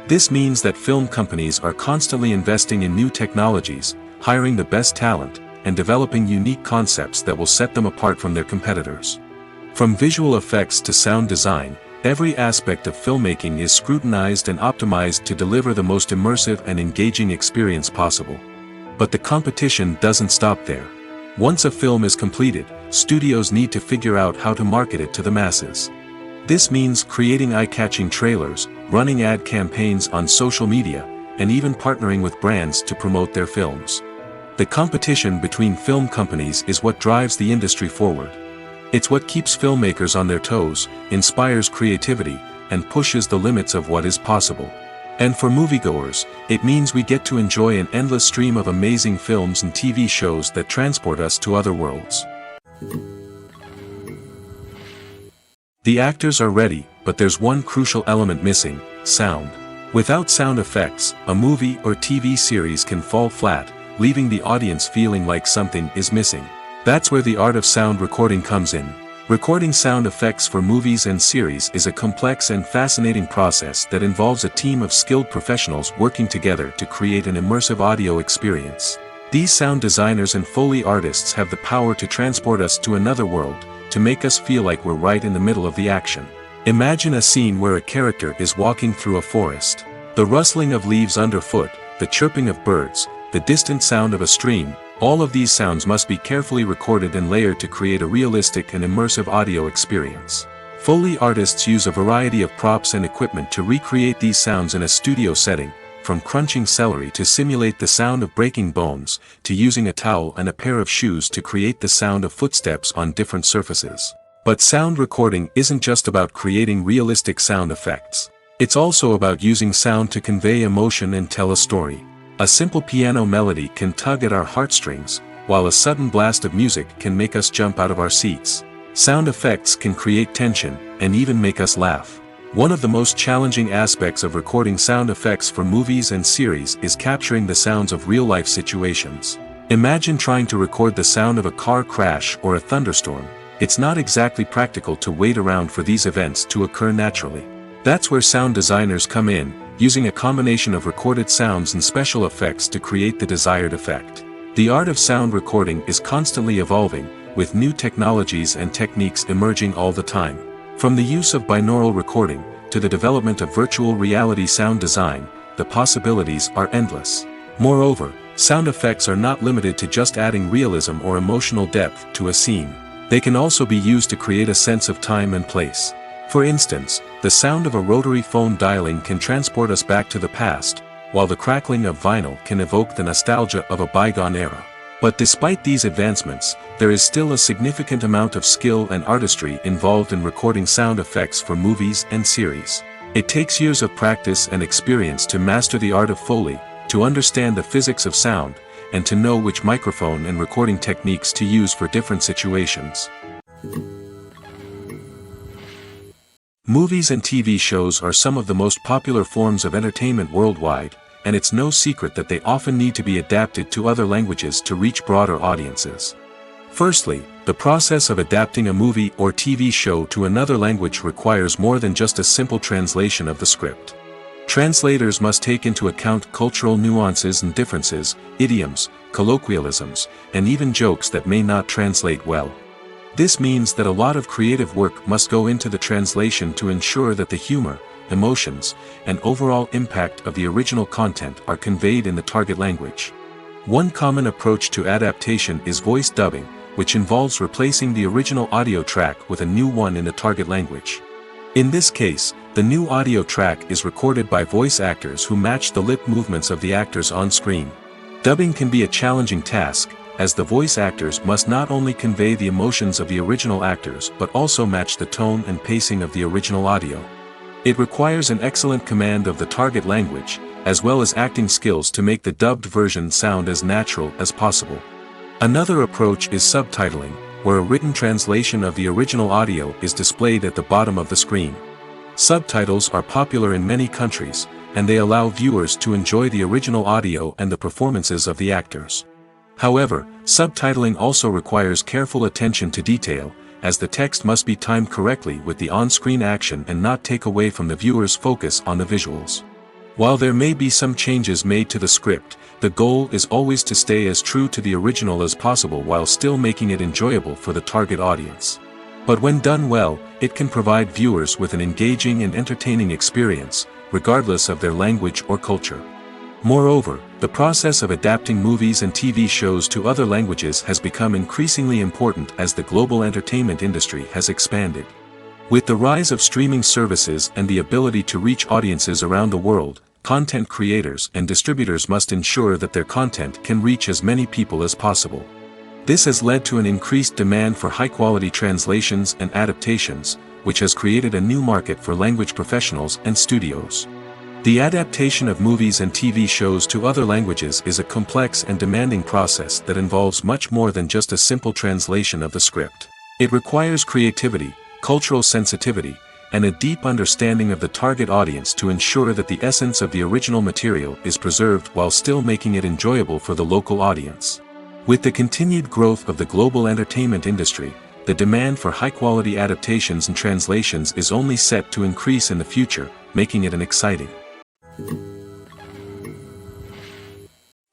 This means that film companies are constantly investing in new technologies, hiring the best talent, and developing unique concepts that will set them apart from their competitors. From visual effects to sound design, every aspect of filmmaking is scrutinized and optimized to deliver the most immersive and engaging experience possible. But the competition doesn't stop there. Once a film is completed, studios need to figure out how to market it to the masses. This means creating eye-catching trailers, running ad campaigns on social media, and even partnering with brands to promote their films. The competition between film companies is what drives the industry forward. It's what keeps filmmakers on their toes, inspires creativity, and pushes the limits of what is possible. And for moviegoers, it means we get to enjoy an endless stream of amazing films and TV shows that transport us to other worlds. The actors are ready, but there's one crucial element missing: sound. Without sound effects, a movie or TV series can fall flat, leaving the audience feeling like something is missing. That's where the art of sound recording comes in. Recording sound effects for movies and series is a complex and fascinating process that involves a team of skilled professionals working together to create an immersive audio experience. These sound designers and Foley artists have the power to transport us to another world, to make us feel like we're right in the middle of the action. Imagine a scene where a character is walking through a forest. The rustling of leaves underfoot, the chirping of birds, the distant sound of a stream, all of these sounds must be carefully recorded and layered to create a realistic and immersive audio experience. Foley artists use a variety of props and equipment to recreate these sounds in a studio setting, from crunching celery to simulate the sound of breaking bones, to using a towel and a pair of shoes to create the sound of footsteps on different surfaces. But sound recording isn't just about creating realistic sound effects. It's also about using sound to convey emotion and tell a story. A simple piano melody can tug at our heartstrings, while a sudden blast of music can make us jump out of our seats. Sound effects can create tension, and even make us laugh. One of the most challenging aspects of recording sound effects for movies and series is capturing the sounds of real-life situations. Imagine trying to record the sound of a car crash or a thunderstorm. It's not exactly practical to wait around for these events to occur naturally. That's where sound designers come in, using a combination of recorded sounds and special effects to create the desired effect. The art of sound recording is constantly evolving, with new technologies and techniques emerging all the time. From the use of binaural recording, to the development of virtual reality sound design, the possibilities are endless. Moreover, sound effects are not limited to just adding realism or emotional depth to a scene. They can also be used to create a sense of time and place. For instance, the sound of a rotary phone dialing can transport us back to the past, while the crackling of vinyl can evoke the nostalgia of a bygone era. But despite these advancements, there is still a significant amount of skill and artistry involved in recording sound effects for movies and series. It takes years of practice and experience to master the art of Foley, to understand the physics of sound, and to know which microphone and recording techniques to use for different situations. Movies and TV shows are some of the most popular forms of entertainment worldwide, and it's no secret that they often need to be adapted to other languages to reach broader audiences. Firstly, the process of adapting a movie or TV show to another language requires more than just a simple translation of the script. Translators must take into account cultural nuances and differences, idioms, colloquialisms, and even jokes that may not translate well. This means that a lot of creative work must go into the translation to ensure that the humor, emotions, and overall impact of the original content are conveyed in the target language. One common approach to adaptation is voice dubbing, which involves replacing the original audio track with a new one in the target language. In this case, the new audio track is recorded by voice actors who match the lip movements of the actors on screen. Dubbing can be a challenging task, as the voice actors must not only convey the emotions of the original actors but also match the tone and pacing of the original audio. It requires an excellent command of the target language, as well as acting skills to make the dubbed version sound as natural as possible. Another approach is subtitling, where a written translation of the original audio is displayed at the bottom of the screen. Subtitles are popular in many countries, and they allow viewers to enjoy the original audio and the performances of the actors. However, subtitling also requires careful attention to detail, as the text must be timed correctly with the on-screen action and not take away from the viewer's focus on the visuals. While there may be some changes made to the script, the goal is always to stay as true to the original as possible while still making it enjoyable for the target audience. But when done well, it can provide viewers with an engaging and entertaining experience, regardless of their language or culture. Moreover, the process of adapting movies and TV shows to other languages has become increasingly important as the global entertainment industry has expanded. With the rise of streaming services and the ability to reach audiences around the world, content creators and distributors must ensure that their content can reach as many people as possible. This has led to an increased demand for high-quality translations and adaptations, which has created a new market for language professionals and studios. The adaptation of movies and TV shows to other languages is a complex and demanding process that involves much more than just a simple translation of the script. It requires creativity, cultural sensitivity, and a deep understanding of the target audience to ensure that the essence of the original material is preserved while still making it enjoyable for the local audience. With the continued growth of the global entertainment industry, the demand for high-quality adaptations and translations is only set to increase in the future, making it an exciting.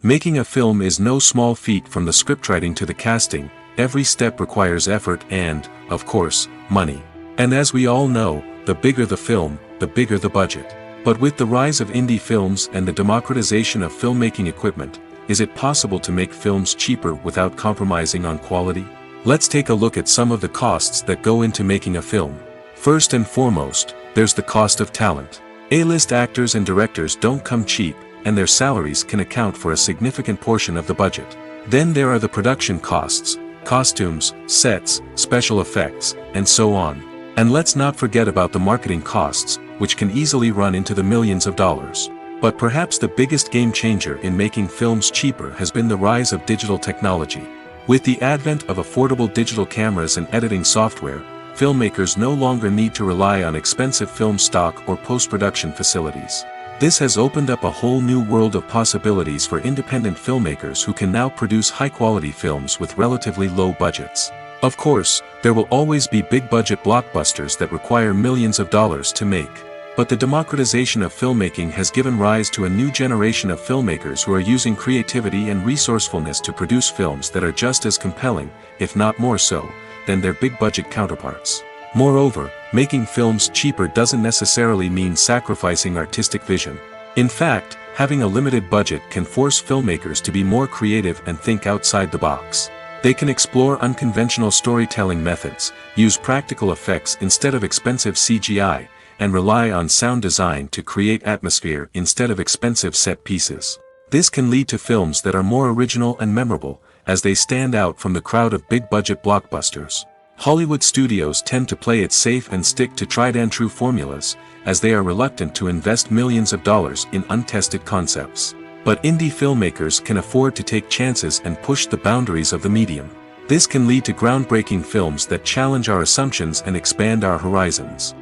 Making a film is no small feat. From the scriptwriting to the casting, every step requires effort and, of course, money. And as we all know, the bigger the film, the bigger the budget. But with the rise of indie films and the democratization of filmmaking equipment, is it possible to make films cheaper without compromising on quality? Let's take a look at some of the costs that go into making a film. First and foremost, there's the cost of talent. A-list actors and directors don't come cheap, and their salaries can account for a significant portion of the budget. Then there are the production costs, costumes, sets, special effects, and so on. And let's not forget about the marketing costs, which can easily run into the millions of dollars. But perhaps the biggest game changer in making films cheaper has been the rise of digital technology. With the advent of affordable digital cameras and editing software, filmmakers no longer need to rely on expensive film stock or post-production facilities. This has opened up a whole new world of possibilities for independent filmmakers who can now produce high-quality films with relatively low budgets. Of course, there will always be big-budget blockbusters that require millions of dollars to make. But the democratization of filmmaking has given rise to a new generation of filmmakers who are using creativity and resourcefulness to produce films that are just as compelling, if not more so, than their big-budget counterparts. Moreover, making films cheaper doesn't necessarily mean sacrificing artistic vision. In fact, having a limited budget can force filmmakers to be more creative and think outside the box. They can explore unconventional storytelling methods, use practical effects instead of expensive CGI, and rely on sound design to create atmosphere instead of expensive set pieces. This can lead to films that are more original and memorable, as they stand out from the crowd of big-budget blockbusters. Hollywood studios tend to play it safe and stick to tried-and-true formulas, as they are reluctant to invest millions of dollars in untested concepts. But indie filmmakers can afford to take chances and push the boundaries of the medium. This can lead to groundbreaking films that challenge our assumptions and expand our horizons.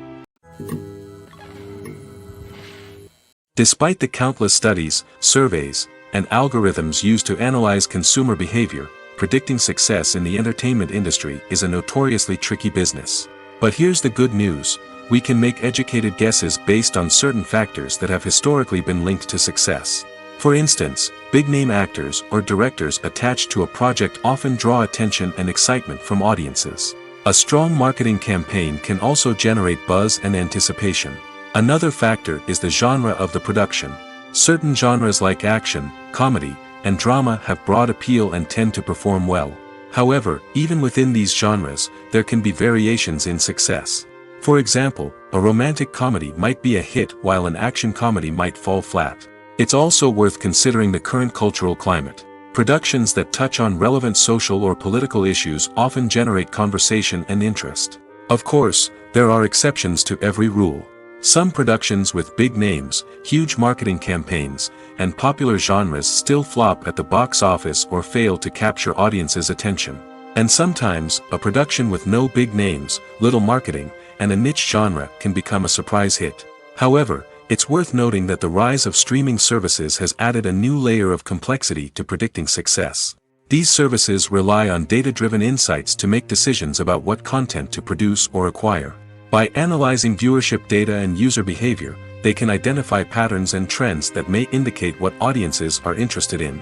Despite the countless studies, surveys, and algorithms used to analyze consumer behavior, predicting success in the entertainment industry is a notoriously tricky business. But here's the good news: we can make educated guesses based on certain factors that have historically been linked to success. For instance, big-name actors or directors attached to a project often draw attention and excitement from audiences. A strong marketing campaign can also generate buzz and anticipation. Another factor is the genre of the production. Certain genres like action, comedy, and drama have broad appeal and tend to perform well. However, even within these genres, there can be variations in success. For example, a romantic comedy might be a hit while an action comedy might fall flat. It's also worth considering the current cultural climate. Productions that touch on relevant social or political issues often generate conversation and interest. Of course, there are exceptions to every rule. Some productions with big names, huge marketing campaigns, and popular genres still flop at the box office or fail to capture audiences' attention. And sometimes, a production with no big names, little marketing, and a niche genre can become a surprise hit. However, it's worth noting that the rise of streaming services has added a new layer of complexity to predicting success. These services rely on data-driven insights to make decisions about what content to produce or acquire. By analyzing viewership data and user behavior, they can identify patterns and trends that may indicate what audiences are interested in.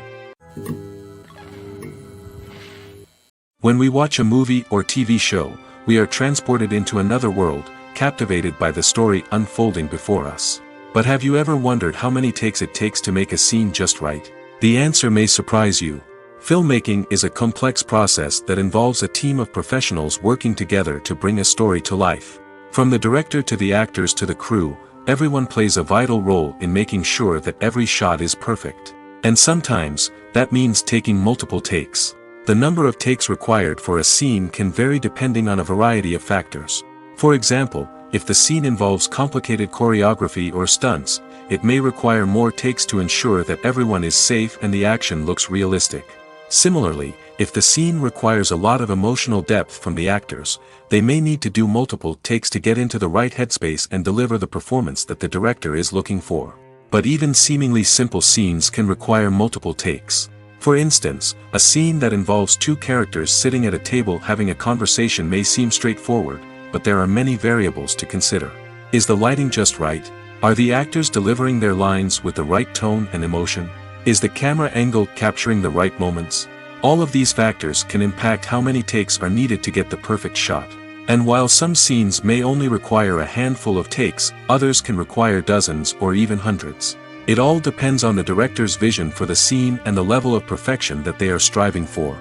When we watch a movie or TV show, we are transported into another world, captivated by the story unfolding before us. But have you ever wondered how many takes it takes to make a scene just right? The answer may surprise you. Filmmaking is a complex process that involves a team of professionals working together to bring a story to life. From the director to the actors to the crew, everyone plays a vital role in making sure that every shot is perfect. And sometimes, that means taking multiple takes. The number of takes required for a scene can vary depending on a variety of factors. For example, if the scene involves complicated choreography or stunts, it may require more takes to ensure that everyone is safe and the action looks realistic. Similarly, if the scene requires a lot of emotional depth from the actors, they may need to do multiple takes to get into the right headspace and deliver the performance that the director is looking for. But even seemingly simple scenes can require multiple takes. For instance, a scene that involves two characters sitting at a table having a conversation may seem straightforward, but there are many variables to consider. Is the lighting just right? Are the actors delivering their lines with the right tone and emotion? Is the camera angle capturing the right moments? All of these factors can impact how many takes are needed to get the perfect shot. And while some scenes may only require a handful of takes, others can require dozens or even hundreds. It all depends on the director's vision for the scene and the level of perfection that they are striving for.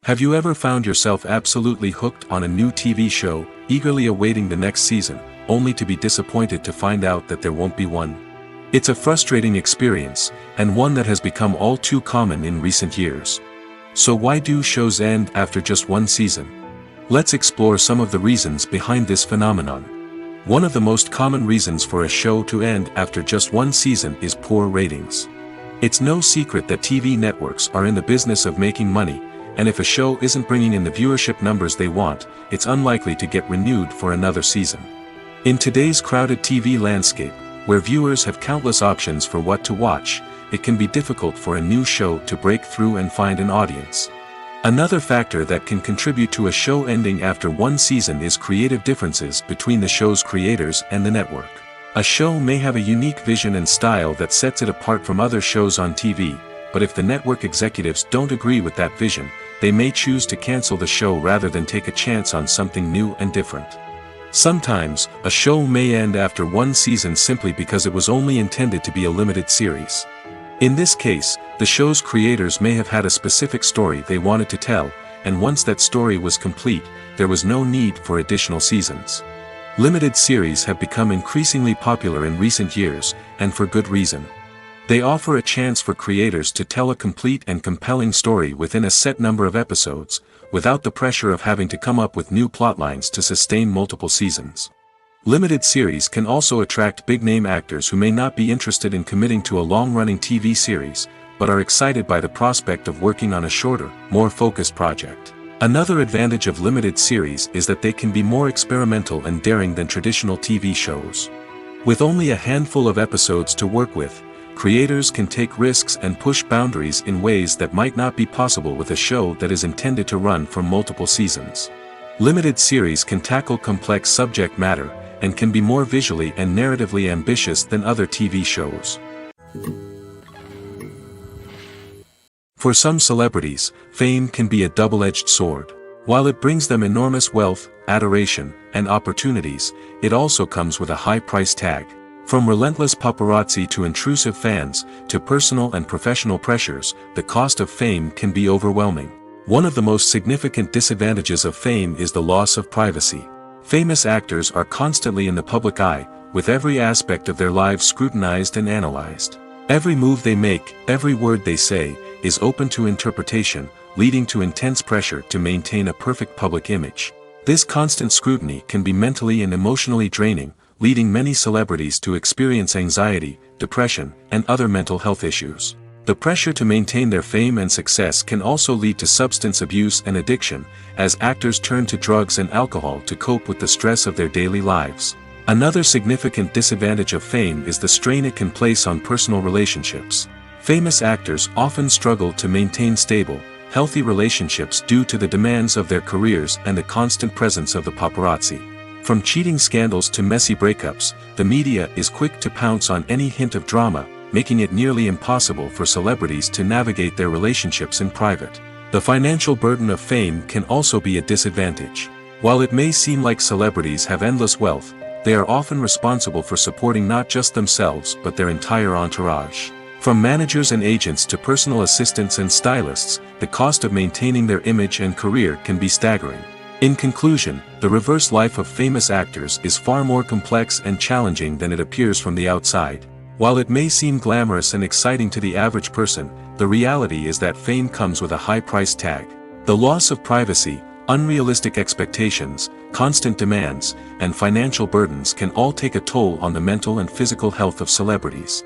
Have you ever found yourself absolutely hooked on a new TV show, eagerly awaiting the next season, only to be disappointed to find out that there won't be one? It's a frustrating experience, and one that has become all too common in recent years. So why do shows end after just one season? Let's explore some of the reasons behind this phenomenon. One of the most common reasons for a show to end after just one season is poor ratings. It's no secret that TV networks are in the business of making money, and if a show isn't bringing in the viewership numbers they want, it's unlikely to get renewed for another season. In today's crowded TV landscape, where viewers have countless options for what to watch, it can be difficult for a new show to break through and find an audience. Another factor that can contribute to a show ending after one season is creative differences between the show's creators and the network. A show may have a unique vision and style that sets it apart from other shows on TV, but if the network executives don't agree with that vision, they may choose to cancel the show rather than take a chance on something new and different. Sometimes, a show may end after one season simply because it was only intended to be a limited series. In this case, the show's creators may have had a specific story they wanted to tell, and once that story was complete, there was no need for additional seasons. Limited series have become increasingly popular in recent years, and for good reason. They offer a chance for creators to tell a complete and compelling story within a set number of episodes, without the pressure of having to come up with new plotlines to sustain multiple seasons. Limited series can also attract big-name actors who may not be interested in committing to a long-running TV series, but are excited by the prospect of working on a shorter, more focused project. Another advantage of limited series is that they can be more experimental and daring than traditional TV shows. With only a handful of episodes to work with, creators can take risks and push boundaries in ways that might not be possible with a show that is intended to run for multiple seasons. Limited series can tackle complex subject matter, and can be more visually and narratively ambitious than other TV shows. For some celebrities, fame can be a double-edged sword. While it brings them enormous wealth, adoration, and opportunities, it also comes with a high price tag. From relentless paparazzi to intrusive fans, to personal and professional pressures, the cost of fame can be overwhelming. One of the most significant disadvantages of fame is the loss of privacy. Famous actors are constantly in the public eye, with every aspect of their lives scrutinized and analyzed. Every move they make, every word they say, is open to interpretation, leading to intense pressure to maintain a perfect public image. This constant scrutiny can be mentally and emotionally draining, leading many celebrities to experience anxiety, depression, and other mental health issues. The pressure to maintain their fame and success can also lead to substance abuse and addiction, as actors turn to drugs and alcohol to cope with the stress of their daily lives. Another significant disadvantage of fame is the strain it can place on personal relationships. Famous actors often struggle to maintain stable, healthy relationships due to the demands of their careers and the constant presence of the paparazzi. From cheating scandals to messy breakups, the media is quick to pounce on any hint of drama, making it nearly impossible for celebrities to navigate their relationships in private. The financial burden of fame can also be a disadvantage. While it may seem like celebrities have endless wealth, they are often responsible for supporting not just themselves but their entire entourage. From managers and agents to personal assistants and stylists, the cost of maintaining their image and career can be staggering. In conclusion, the reverse life of famous actors is far more complex and challenging than it appears from the outside. While it may seem glamorous and exciting to the average person, the reality is that fame comes with a high price tag. The loss of privacy, unrealistic expectations, constant demands, and financial burdens can all take a toll on the mental and physical health of celebrities.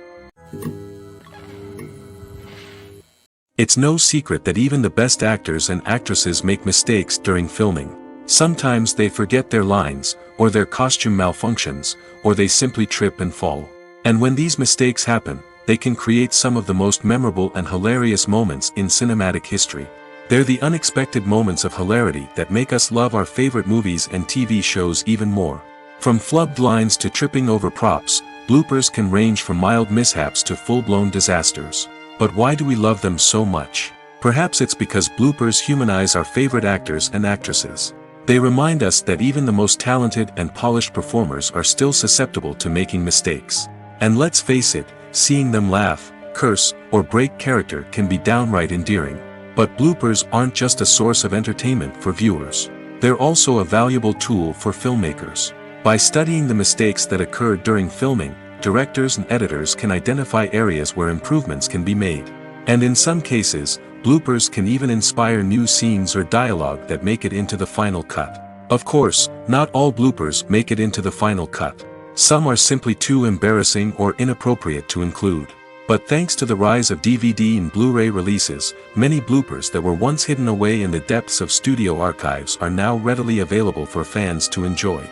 It's no secret that even the best actors and actresses make mistakes during filming. Sometimes they forget their lines, or their costume malfunctions, or they simply trip and fall. And when these mistakes happen, they can create some of the most memorable and hilarious moments in cinematic history. They're the unexpected moments of hilarity that make us love our favorite movies and TV shows even more. From flubbed lines to tripping over props, bloopers can range from mild mishaps to full-blown disasters. But why do we love them so much? Perhaps it's because bloopers humanize our favorite actors and actresses. They remind us that even the most talented and polished performers are still susceptible to making mistakes. And let's face it, seeing them laugh, curse, or break character can be downright endearing. But bloopers aren't just a source of entertainment for viewers. They're also a valuable tool for filmmakers. By studying the mistakes that occurred during filming, directors and editors can identify areas where improvements can be made. And in some cases, bloopers can even inspire new scenes or dialogue that make it into the final cut. Of course, not all bloopers make it into the final cut. Some are simply too embarrassing or inappropriate to include. But thanks to the rise of DVD and Blu-ray releases, many bloopers that were once hidden away in the depths of studio archives are now readily available for fans to enjoy.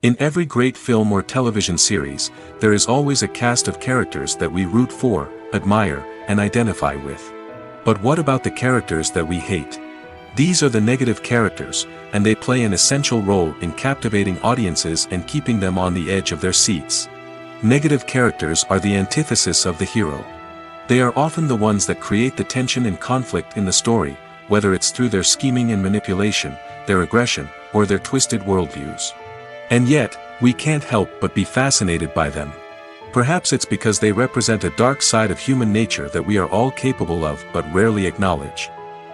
In every great film or television series, there is always a cast of characters that we root for, admire, and identify with. But what about the characters that we hate? These are the negative characters, and they play an essential role in captivating audiences and keeping them on the edge of their seats. Negative characters are the antithesis of the hero. They are often the ones that create the tension and conflict in the story, whether it's through their scheming and manipulation, their aggression, or their twisted worldviews. And yet, we can't help but be fascinated by them. Perhaps it's because they represent a dark side of human nature that we are all capable of but rarely acknowledge.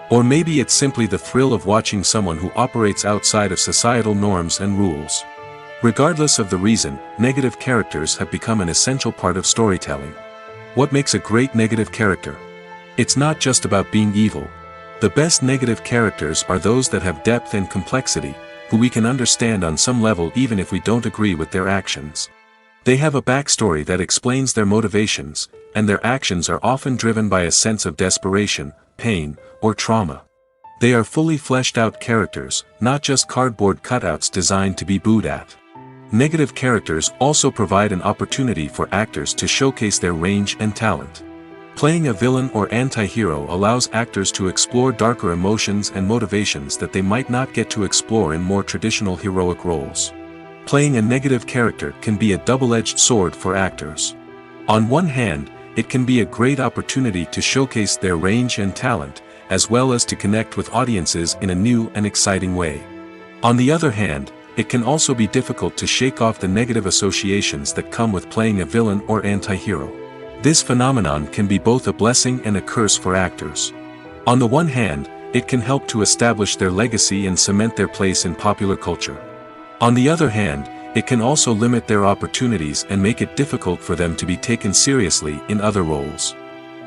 Or maybe it's simply the thrill of watching someone who operates outside of societal norms and rules. Regardless of the reason, negative characters have become an essential part of storytelling. What makes a great negative character? It's not just about being evil. The best negative characters are those that have depth and complexity, who we can understand on some level even if we don't agree with their actions. They have a backstory that explains their motivations, and their actions are often driven by a sense of desperation, pain, or trauma. They are fully fleshed out characters, not just cardboard cutouts designed to be booed at. Negative characters also provide an opportunity for actors to showcase their range and talent. Playing a villain or anti-hero allows actors to explore darker emotions and motivations that they might not get to explore in more traditional heroic roles. Playing a negative character can be a double-edged sword for actors. On one hand, it can be a great opportunity to showcase their range and talent, as well as to connect with audiences in a new and exciting way. On the other hand, it can also be difficult to shake off the negative associations that come with playing a villain or anti-hero. This phenomenon can be both a blessing and a curse for actors. On the one hand, it can help to establish their legacy and cement their place in popular culture. On the other hand, it can also limit their opportunities and make it difficult for them to be taken seriously in other roles.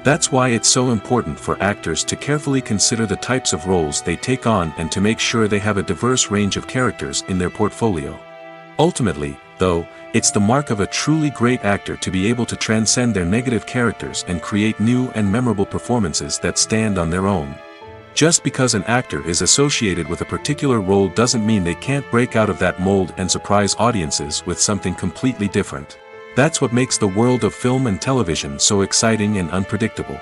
That's why it's so important for actors to carefully consider the types of roles they take on and to make sure they have a diverse range of characters in their portfolio. Ultimately, though, it's the mark of a truly great actor to be able to transcend their negative characters and create new and memorable performances that stand on their own. Just because an actor is associated with a particular role doesn't mean they can't break out of that mold and surprise audiences with something completely different. That's what makes the world of film and television so exciting and unpredictable.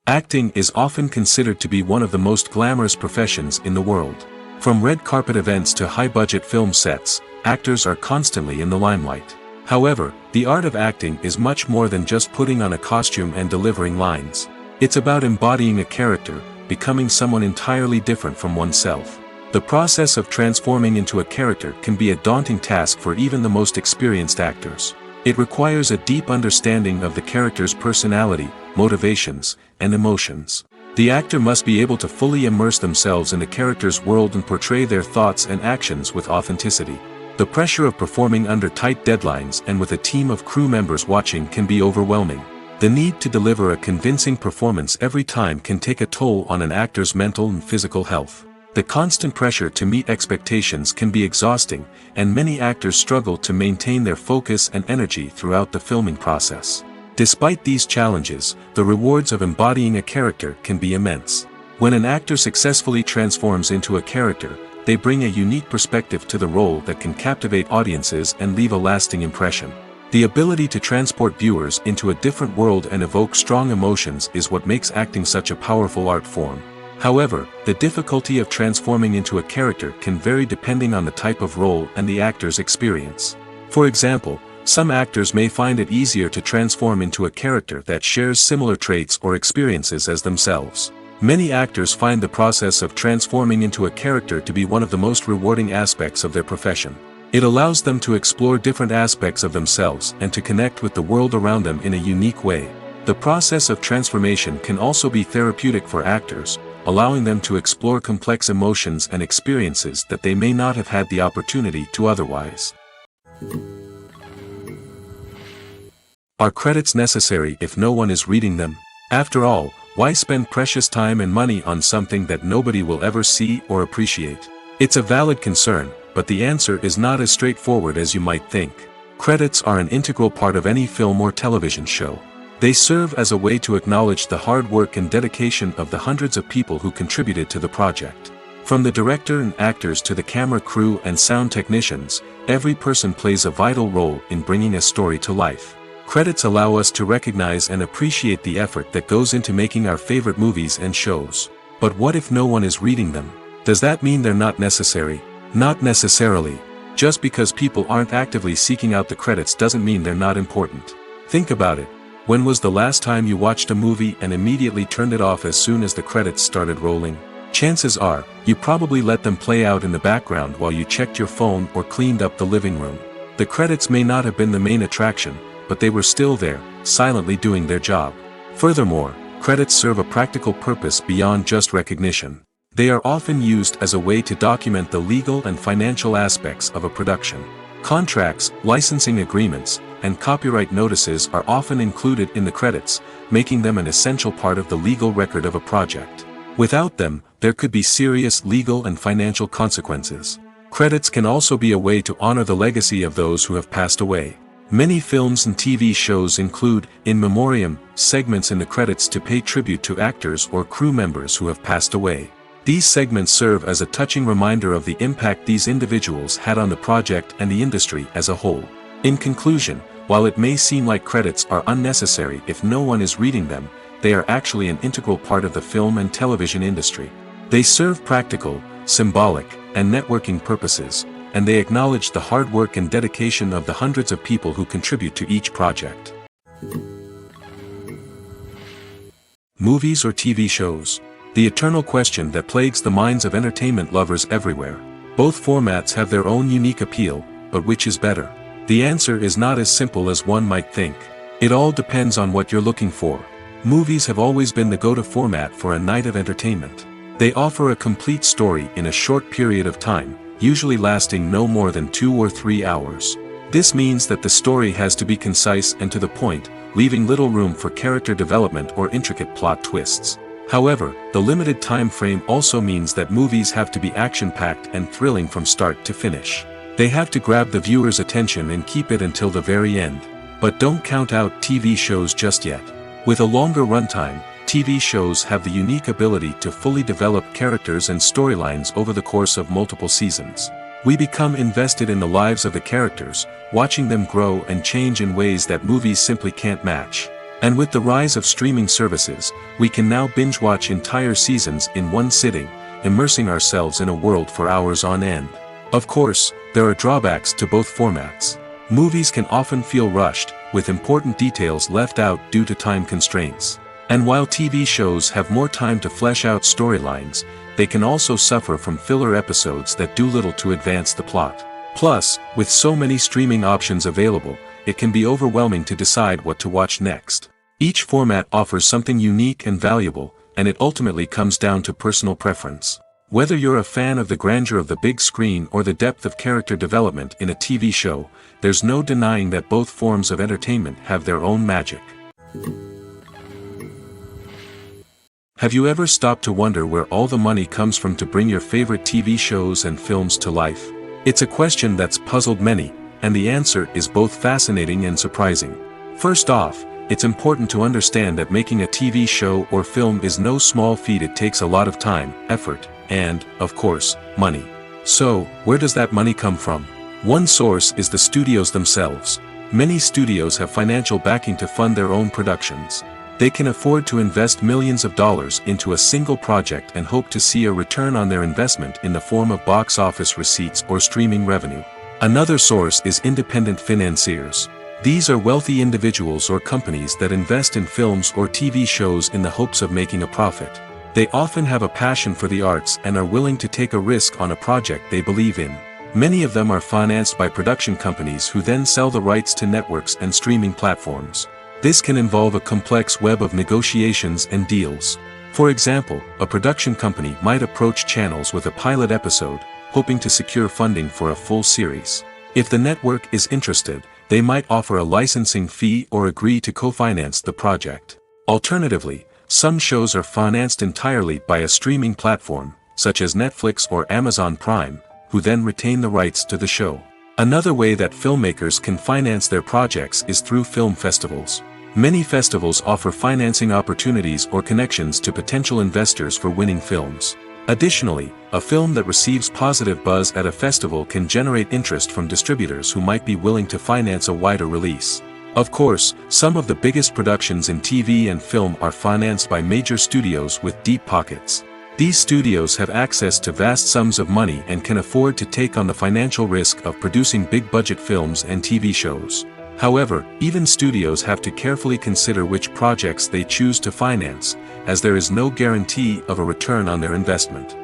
Acting is often considered to be one of the most glamorous professions in the world. From red carpet events to high-budget film sets, actors are constantly in the limelight. However, the art of acting is much more than just putting on a costume and delivering lines. It's about embodying a character, becoming someone entirely different from oneself. The process of transforming into a character can be a daunting task for even the most experienced actors. It requires a deep understanding of the character's personality, motivations, and emotions. The actor must be able to fully immerse themselves in the character's world and portray their thoughts and actions with authenticity. The pressure of performing under tight deadlines and with a team of crew members watching can be overwhelming. The need to deliver a convincing performance every time can take a toll on an actor's mental and physical health. The constant pressure to meet expectations can be exhausting, and many actors struggle to maintain their focus and energy throughout the filming process. Despite these challenges, the rewards of embodying a character can be immense. When an actor successfully transforms into a character, they bring a unique perspective to the role that can captivate audiences and leave a lasting impression. The ability to transport viewers into a different world and evoke strong emotions is what makes acting such a powerful art form. However, the difficulty of transforming into a character can vary depending on the type of role and the actor's experience. For example, some actors may find it easier to transform into a character that shares similar traits or experiences as themselves. Many actors find the process of transforming into a character to be one of the most rewarding aspects of their profession. It allows them to explore different aspects of themselves and to connect with the world around them in a unique way. The process of transformation can also be therapeutic for actors, allowing them to explore complex emotions and experiences that they may not have had the opportunity to otherwise. Are credits necessary if no one is reading them? After all, why spend precious time and money on something that nobody will ever see or appreciate? It's a valid concern, but the answer is not as straightforward as you might think. Credits are an integral part of any film or television show. They serve as a way to acknowledge the hard work and dedication of the hundreds of people who contributed to the project. From the director and actors to the camera crew and sound technicians, every person plays a vital role in bringing a story to life. Credits allow us to recognize and appreciate the effort that goes into making our favorite movies and shows. But what if no one is reading them? Does that mean they're not necessary? Not necessarily. Just because people aren't actively seeking out the credits doesn't mean they're not important. Think about it. When was the last time you watched a movie and immediately turned it off as soon as the credits started rolling? Chances are, you probably let them play out in the background while you checked your phone or cleaned up the living room. The credits may not have been the main attraction, but they were still there, silently doing their job. Furthermore, credits serve a practical purpose beyond just recognition. They are often used as a way to document the legal and financial aspects of a production. Contracts, licensing agreements, and copyright notices are often included in the credits, making them an essential part of the legal record of a project. Without them, there could be serious legal and financial consequences. Credits can also be a way to honor the legacy of those who have passed away. Many films and TV shows include, in memoriam, segments in the credits to pay tribute to actors or crew members who have passed away. These segments serve as a touching reminder of the impact these individuals had on the project and the industry as a whole. In conclusion, while it may seem like credits are unnecessary if no one is reading them, they are actually an integral part of the film and television industry. They serve practical, symbolic, and networking purposes, and they acknowledge the hard work and dedication of the hundreds of people who contribute to each project. Movies or TV shows? The eternal question that plagues the minds of entertainment lovers everywhere. Both formats have their own unique appeal, but which is better? The answer is not as simple as one might think. It all depends on what you're looking for. Movies have always been the go-to format for a night of entertainment. They offer a complete story in a short period of time, usually lasting no more than 2 or 3 hours. This means that the story has to be concise and to the point, leaving little room for character development or intricate plot twists. However, the limited time frame also means that movies have to be action-packed and thrilling from start to finish. They have to grab the viewer's attention and keep it until the very end. But don't count out TV shows just yet. With a longer runtime, TV shows have the unique ability to fully develop characters and storylines over the course of multiple seasons. We become invested in the lives of the characters, watching them grow and change in ways that movies simply can't match. And with the rise of streaming services, we can now binge-watch entire seasons in one sitting, immersing ourselves in a world for hours on end. Of course, there are drawbacks to both formats. Movies can often feel rushed, with important details left out due to time constraints. And while TV shows have more time to flesh out storylines, they can also suffer from filler episodes that do little to advance the plot. Plus, with so many streaming options available, it can be overwhelming to decide what to watch next. Each format offers something unique and valuable, and it ultimately comes down to personal preference. Whether you're a fan of the grandeur of the big screen or the depth of character development in a TV show, there's no denying that both forms of entertainment have their own magic. Have you ever stopped to wonder where all the money comes from to bring your favorite TV shows and films to life? It's a question that's puzzled many, and the answer is both fascinating and surprising. First off, it's important to understand that making a TV show or film is no small feat. It takes a lot of time, effort, and, of course, money. So, where does that money come from? One source is the studios themselves. Many studios have financial backing to fund their own productions. They can afford to invest millions of dollars into a single project and hope to see a return on their investment in the form of box office receipts or streaming revenue. Another source is independent financiers. These are wealthy individuals or companies that invest in films or TV shows in the hopes of making a profit. They often have a passion for the arts and are willing to take a risk on a project they believe in. Many of them are financed by production companies who then sell the rights to networks and streaming platforms. This can involve a complex web of negotiations and deals. For example, a production company might approach channels with a pilot episode, hoping to secure funding for a full series. If the network is interested, they might offer a licensing fee or agree to co-finance the project. Alternatively, some shows are financed entirely by a streaming platform, such as Netflix or Amazon Prime, who then retain the rights to the show. Another way that filmmakers can finance their projects is through film festivals. Many festivals offer financing opportunities or connections to potential investors for winning films. Additionally, a film that receives positive buzz at a festival can generate interest from distributors who might be willing to finance a wider release. Of course, some of the biggest productions in TV and film are financed by major studios with deep pockets. These studios have access to vast sums of money and can afford to take on the financial risk of producing big-budget films and TV shows. However, even studios have to carefully consider which projects they choose to finance, as there is no guarantee of a return on their investment.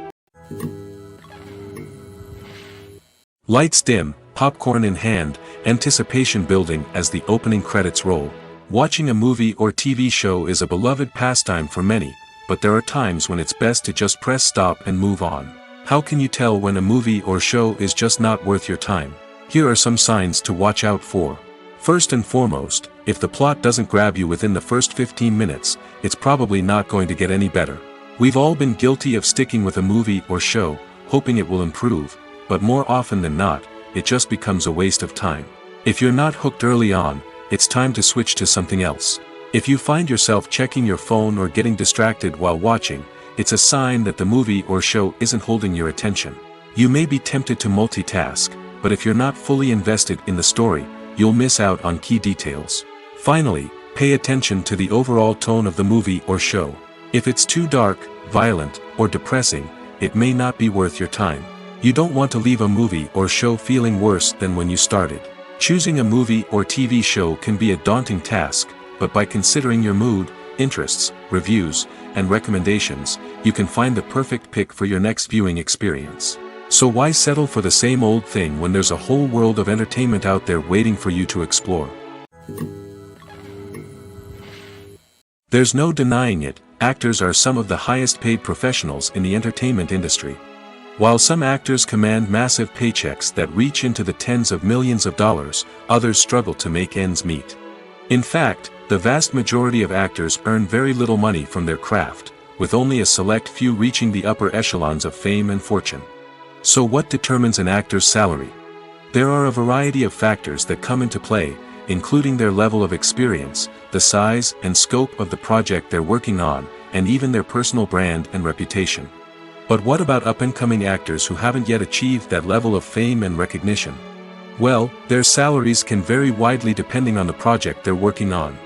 Lights dim, popcorn in hand, anticipation building as the opening credits roll. Watching a movie or TV show is a beloved pastime for many, but there are times when it's best to just press stop and move on. How can you tell when a movie or show is just not worth your time? Here are some signs to watch out for. First and foremost, if the plot doesn't grab you within the first 15 minutes, it's probably not going to get any better. We've all been guilty of sticking with a movie or show, hoping it will improve, but more often than not, it just becomes a waste of time. If you're not hooked early on, it's time to switch to something else. If you find yourself checking your phone or getting distracted while watching, it's a sign that the movie or show isn't holding your attention. You may be tempted to multitask, but if you're not fully invested in the story, you'll miss out on key details. Finally, pay attention to the overall tone of the movie or show. If it's too dark, violent, or depressing, it may not be worth your time. You don't want to leave a movie or show feeling worse than when you started. Choosing a movie or TV show can be a daunting task, but by considering your mood, interests, reviews, and recommendations, you can find the perfect pick for your next viewing experience. So why settle for the same old thing when there's a whole world of entertainment out there waiting for you to explore? There's no denying it, actors are some of the highest paid professionals in the entertainment industry. While some actors command massive paychecks that reach into the tens of millions of dollars, others struggle to make ends meet. In fact, the vast majority of actors earn very little money from their craft, with only a select few reaching the upper echelons of fame and fortune. So what determines an actor's salary? There are a variety of factors that come into play, including their level of experience, the size and scope of the project they're working on, and even their personal brand and reputation. But what about up-and-coming actors who haven't yet achieved that level of fame and recognition? Well, their salaries can vary widely depending on the project they're working on.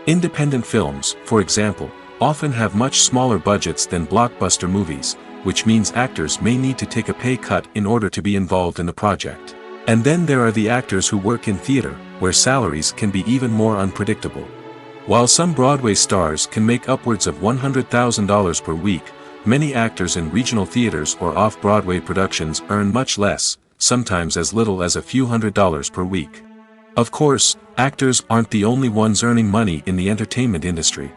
Independent films, for example, often have much smaller budgets than blockbuster movies, which means actors may need to take a pay cut in order to be involved in the project. And then there are the actors who work in theater, where salaries can be even more unpredictable. While some Broadway stars can make upwards of $100,000 per week, many actors in regional theaters or off-Broadway productions earn much less, sometimes as little as a few $100s per week. Of course, actors aren't the only ones earning money in the entertainment industry.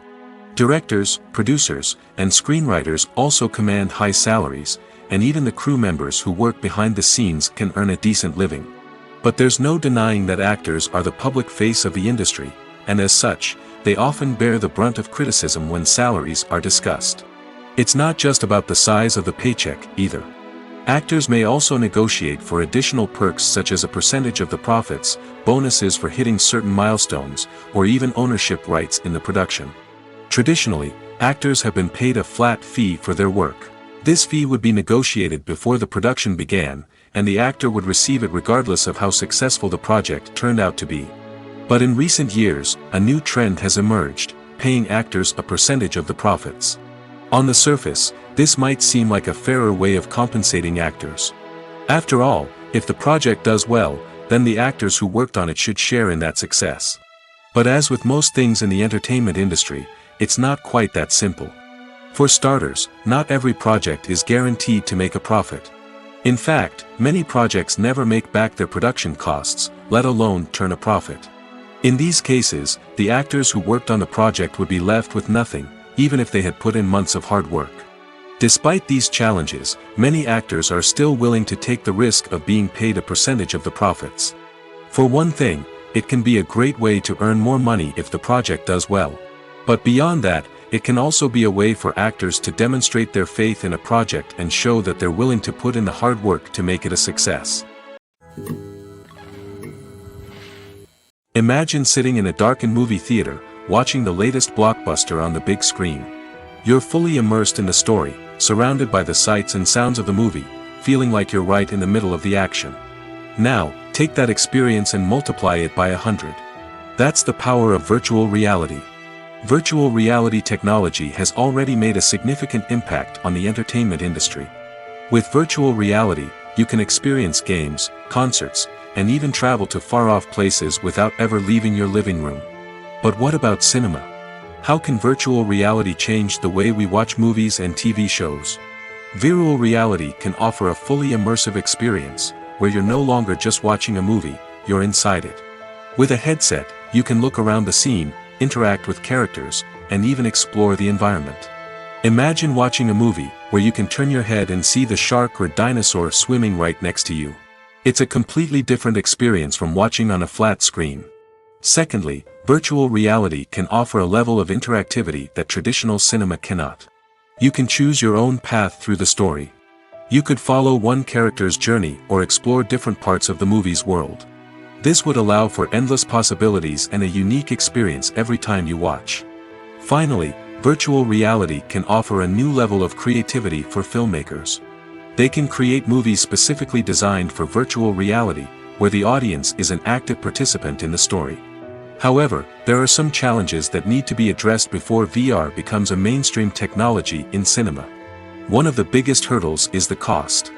Directors, producers, and screenwriters also command high salaries, and even the crew members who work behind the scenes can earn a decent living. But there's no denying that actors are the public face of the industry, and as such, they often bear the brunt of criticism when salaries are discussed. It's not just about the size of the paycheck, either. Actors may also negotiate for additional perks such as a percentage of the profits, bonuses for hitting certain milestones, or even ownership rights in the production. Traditionally, actors have been paid a flat fee for their work. This fee would be negotiated before the production began, and the actor would receive it regardless of how successful the project turned out to be. But in recent years, a new trend has emerged, paying actors a percentage of the profits. On the surface, this might seem like a fairer way of compensating actors. After all, if the project does well, then the actors who worked on it should share in that success. But as with most things in the entertainment industry, it's not quite that simple. For starters, not every project is guaranteed to make a profit. In fact, many projects never make back their production costs, let alone turn a profit. In these cases, the actors who worked on the project would be left with nothing, even if they had put in months of hard work. Despite these challenges, many actors are still willing to take the risk of being paid a percentage of the profits. For one thing, it can be a great way to earn more money if the project does well. But beyond that, it can also be a way for actors to demonstrate their faith in a project and show that they're willing to put in the hard work to make it a success. Imagine sitting in a darkened movie theater, watching the latest blockbuster on the big screen. You're fully immersed in the story, surrounded by the sights and sounds of the movie, feeling like you're right in the middle of the action. Now, take that experience and multiply it by 100. That's the power of virtual reality. Virtual reality technology has already made a significant impact on the entertainment industry. With virtual reality, you can experience games, concerts, and even travel to far-off places without ever leaving your living room. But what about cinema? How can virtual reality change the way we watch movies and TV shows? Virtual reality can offer a fully immersive experience, where you're no longer just watching a movie, you're inside it. With a headset, you can look around the scene, interact with characters, and even explore the environment. Imagine watching a movie where you can turn your head and see the shark or dinosaur swimming right next to you. It's a completely different experience from watching on a flat screen. Secondly, virtual reality can offer a level of interactivity that traditional cinema cannot. You can choose your own path through the story. You could follow one character's journey or explore different parts of the movie's world. This would allow for endless possibilities and a unique experience every time you watch. Finally, virtual reality can offer a new level of creativity for filmmakers. They can create movies specifically designed for virtual reality, where the audience is an active participant in the story. However, there are some challenges that need to be addressed before VR becomes a mainstream technology in cinema. One of the biggest hurdles is the cost.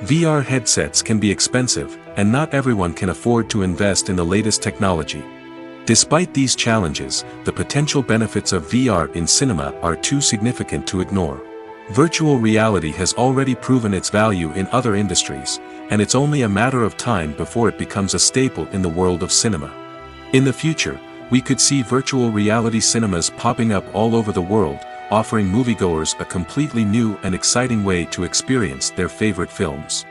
VR headsets can be expensive, and not everyone can afford to invest in the latest technology. Despite these challenges, the potential benefits of VR in cinema are too significant to ignore. Virtual reality has already proven its value in other industries, and it's only a matter of time before it becomes a staple in the world of cinema. In the future, we could see virtual reality cinemas popping up all over the world, offering moviegoers a completely new and exciting way to experience their favorite films.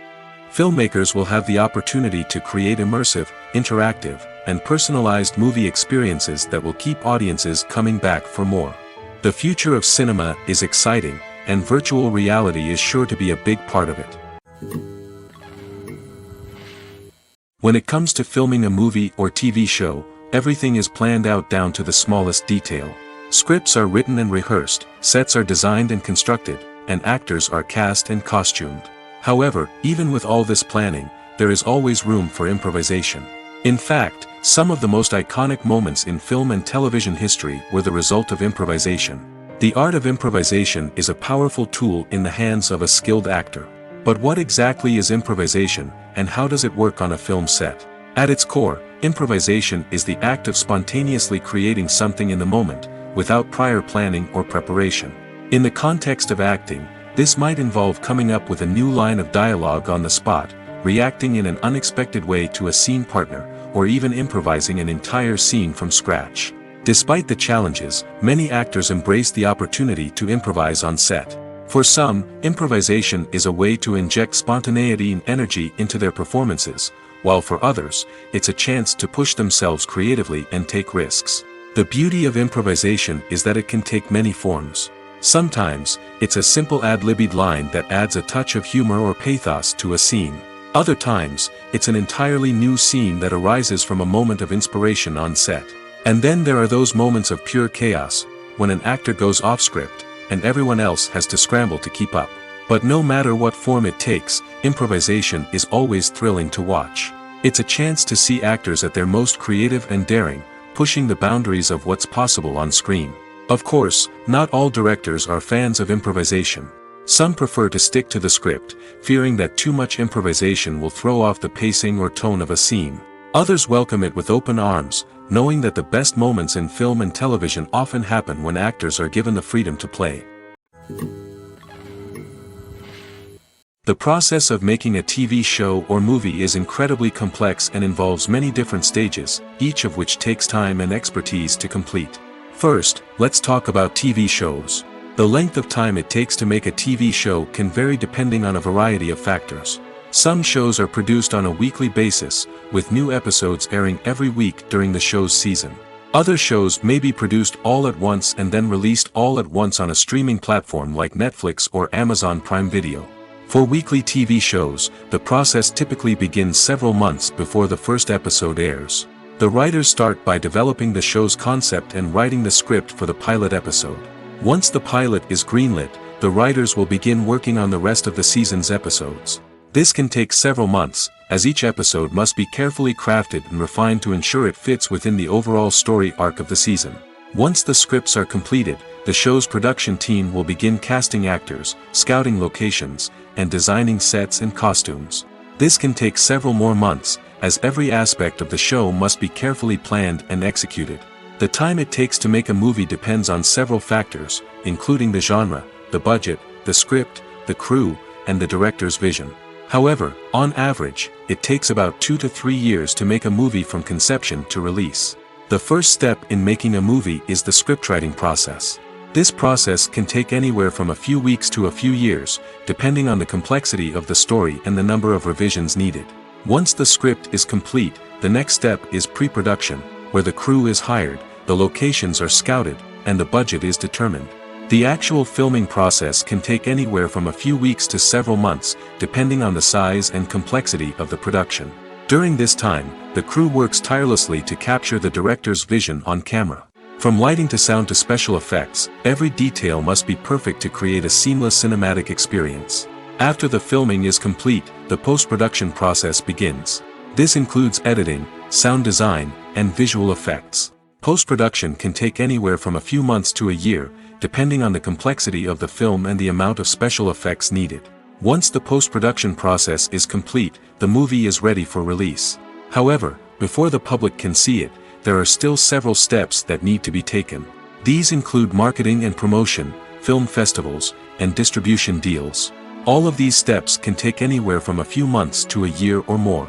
Filmmakers will have the opportunity to create immersive, interactive, and personalized movie experiences that will keep audiences coming back for more. The future of cinema is exciting, and virtual reality is sure to be a big part of it. When it comes to filming a movie or TV show, everything is planned out down to the smallest detail. Scripts are written and rehearsed, sets are designed and constructed, and actors are cast and costumed. However, even with all this planning, there is always room for improvisation. In fact, some of the most iconic moments in film and television history were the result of improvisation. The art of improvisation is a powerful tool in the hands of a skilled actor. But what exactly is improvisation, and how does it work on a film set? At its core, improvisation is the act of spontaneously creating something in the moment, without prior planning or preparation. In the context of acting, this might involve coming up with a new line of dialogue on the spot, reacting in an unexpected way to a scene partner, or even improvising an entire scene from scratch. Despite the challenges, many actors embrace the opportunity to improvise on set. For some, improvisation is a way to inject spontaneity and energy into their performances, while for others, it's a chance to push themselves creatively and take risks. The beauty of improvisation is that it can take many forms. Sometimes, it's a simple ad-libbed line that adds a touch of humor or pathos to a scene. Other times, it's an entirely new scene that arises from a moment of inspiration on set. And then there are those moments of pure chaos, when an actor goes off script, and everyone else has to scramble to keep up. But no matter what form it takes, improvisation is always thrilling to watch. It's a chance to see actors at their most creative and daring, pushing the boundaries of what's possible on screen. Of course, not all directors are fans of improvisation. Some prefer to stick to the script, fearing that too much improvisation will throw off the pacing or tone of a scene. Others welcome it with open arms, knowing that the best moments in film and television often happen when actors are given the freedom to play. The process of making a TV show or movie is incredibly complex and involves many different stages, each of which takes time and expertise to complete. First, let's talk about TV shows. The length of time it takes to make a TV show can vary depending on a variety of factors. Some shows are produced on a weekly basis, with new episodes airing every week during the show's season. Other shows may be produced all at once and then released all at once on a streaming platform like Netflix or Amazon Prime Video. For weekly TV shows, the process typically begins several months before the first episode airs. The writers start by developing the show's concept and writing the script for the pilot episode. Once the pilot is greenlit, the writers will begin working on the rest of the season's episodes. This can take several months, as each episode must be carefully crafted and refined to ensure it fits within the overall story arc of the season. Once the scripts are completed, the show's production team will begin casting actors, scouting locations, and designing sets and costumes. This can take several more months, as every aspect of the show must be carefully planned and executed. The time it takes to make a movie depends on several factors, including the genre, the budget, the script, the crew, and the director's vision. However, on average, it takes about 2 to 3 years to make a movie from conception to release. The first step in making a movie is the scriptwriting process. This process can take anywhere from a few weeks to a few years, depending on the complexity of the story and the number of revisions needed. Once the script is complete, the next step is pre-production, where the crew is hired, the locations are scouted, and the budget is determined. The actual filming process can take anywhere from a few weeks to several months, depending on the size and complexity of the production. During this time, the crew works tirelessly to capture the director's vision on camera. From lighting to sound to special effects, every detail must be perfect to create a seamless cinematic experience. After the filming is complete, the post-production process begins. This includes editing, sound design, and visual effects. Post-production can take anywhere from a few months to a year, depending on the complexity of the film and the amount of special effects needed. Once the post-production process is complete, the movie is ready for release. However, before the public can see it, there are still several steps that need to be taken. These include marketing and promotion, film festivals, and distribution deals. All of these steps can take anywhere from a few months to a year or more.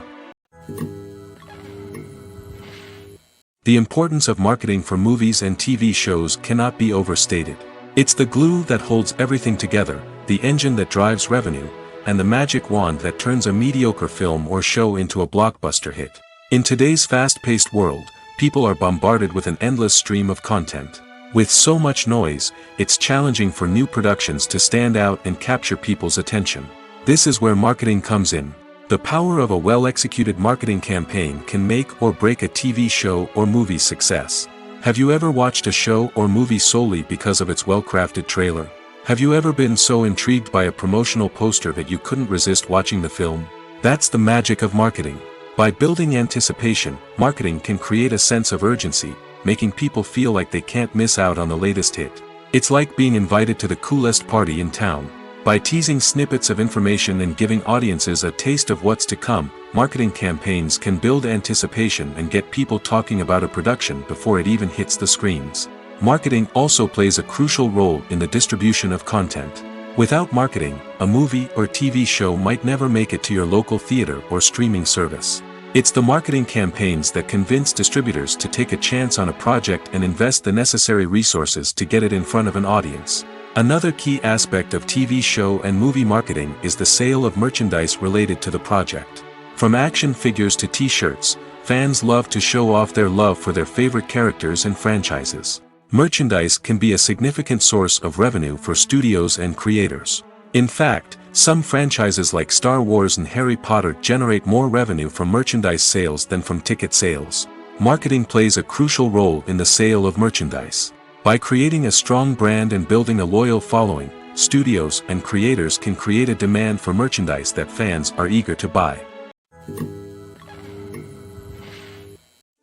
The importance of marketing for movies and TV shows cannot be overstated. It's the glue that holds everything together, the engine that drives revenue, and the magic wand that turns a mediocre film or show into a blockbuster hit. In today's fast-paced world, people are bombarded with an endless stream of content. With so much noise, it's challenging for new productions to stand out and capture people's attention. This is where marketing comes in. The power of a well-executed marketing campaign can make or break a TV show or movie's success. Have you ever watched a show or movie solely because of its well-crafted trailer? Have you ever been so intrigued by a promotional poster that you couldn't resist watching the film? That's the magic of marketing. By building anticipation, marketing can create a sense of urgency, making people feel like they can't miss out on the latest hit. It's like being invited to the coolest party in town. By teasing snippets of information and giving audiences a taste of what's to come, marketing campaigns can build anticipation and get people talking about a production before it even hits the screens. Marketing also plays a crucial role in the distribution of content. Without marketing, a movie or TV show might never make it to your local theater or streaming service. It's the marketing campaigns that convince distributors to take a chance on a project and invest the necessary resources to get it in front of an audience. Another key aspect of TV show and movie marketing is the sale of merchandise related to the project. From action figures to t-shirts, fans love to show off their love for their favorite characters and franchises. Merchandise can be a significant source of revenue for studios and creators. In fact, some franchises like Star Wars and Harry Potter generate more revenue from merchandise sales than from ticket sales. Marketing plays a crucial role in the sale of merchandise. By creating a strong brand and building a loyal following, studios and creators can create a demand for merchandise that fans are eager to buy.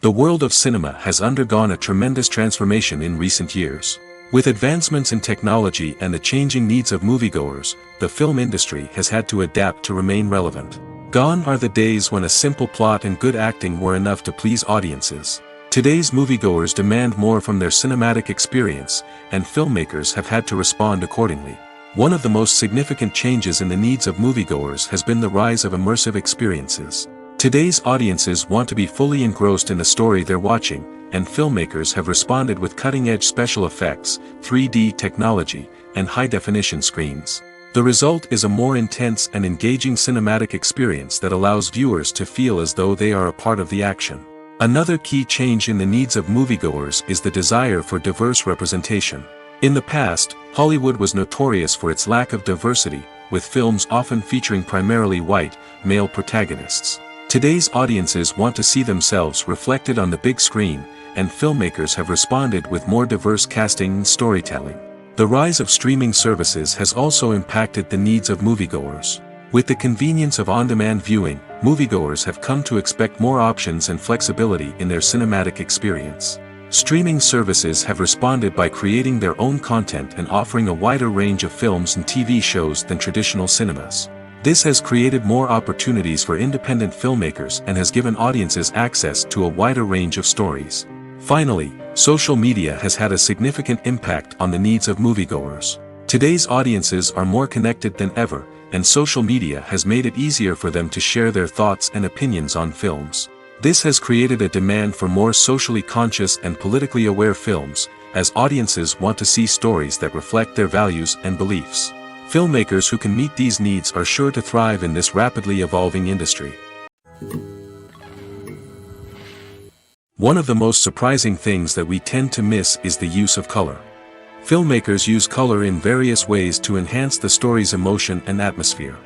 The world of cinema has undergone a tremendous transformation in recent years. With advancements in technology and the changing needs of moviegoers, the film industry has had to adapt to remain relevant. Gone are the days when a simple plot and good acting were enough to please audiences. Today's moviegoers demand more from their cinematic experience, and filmmakers have had to respond accordingly. One of the most significant changes in the needs of moviegoers has been the rise of immersive experiences. Today's audiences want to be fully engrossed in the story they're watching, and filmmakers have responded with cutting-edge special effects, 3D technology, and high-definition screens. The result is a more intense and engaging cinematic experience that allows viewers to feel as though they are a part of the action. Another key change in the needs of moviegoers is the desire for diverse representation. In the past, Hollywood was notorious for its lack of diversity, with films often featuring primarily white, male protagonists. Today's audiences want to see themselves reflected on the big screen, and filmmakers have responded with more diverse casting and storytelling. The rise of streaming services has also impacted the needs of moviegoers. With the convenience of on-demand viewing, moviegoers have come to expect more options and flexibility in their cinematic experience. Streaming services have responded by creating their own content and offering a wider range of films and TV shows than traditional cinemas. This has created more opportunities for independent filmmakers and has given audiences access to a wider range of stories. Finally, social media has had a significant impact on the needs of moviegoers. Today's audiences are more connected than ever, and social media has made it easier for them to share their thoughts and opinions on films. This has created a demand for more socially conscious and politically aware films, as audiences want to see stories that reflect their values and beliefs. Filmmakers who can meet these needs are sure to thrive in this rapidly evolving industry. One of the most surprising things that we tend to miss is the use of color. Filmmakers use color in various ways to enhance the story's emotion and atmosphere.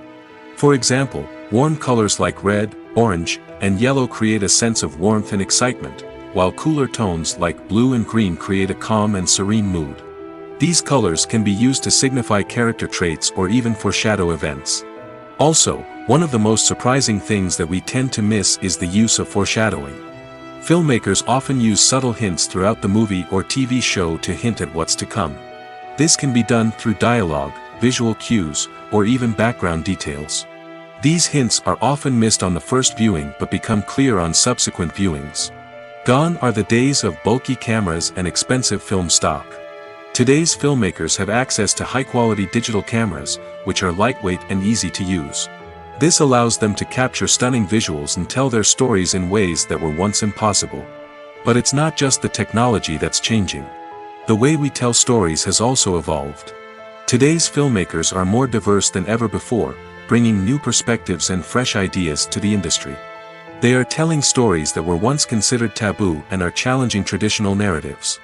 For example, warm colors like red, orange, and yellow create a sense of warmth and excitement, while cooler tones like blue and green create a calm and serene mood. These colors can be used to signify character traits or even foreshadow events. Also, one of the most surprising things that we tend to miss is the use of foreshadowing. Filmmakers often use subtle hints throughout the movie or TV show to hint at what's to come. This can be done through dialogue, visual cues, or even background details. These hints are often missed on the first viewing but become clear on subsequent viewings. Gone are the days of bulky cameras and expensive film stock. Today's filmmakers have access to high-quality digital cameras, which are lightweight and easy to use. This allows them to capture stunning visuals and tell their stories in ways that were once impossible. But it's not just the technology that's changing. The way we tell stories has also evolved. Today's filmmakers are more diverse than ever before, bringing new perspectives and fresh ideas to the industry. They are telling stories that were once considered taboo and are challenging traditional narratives.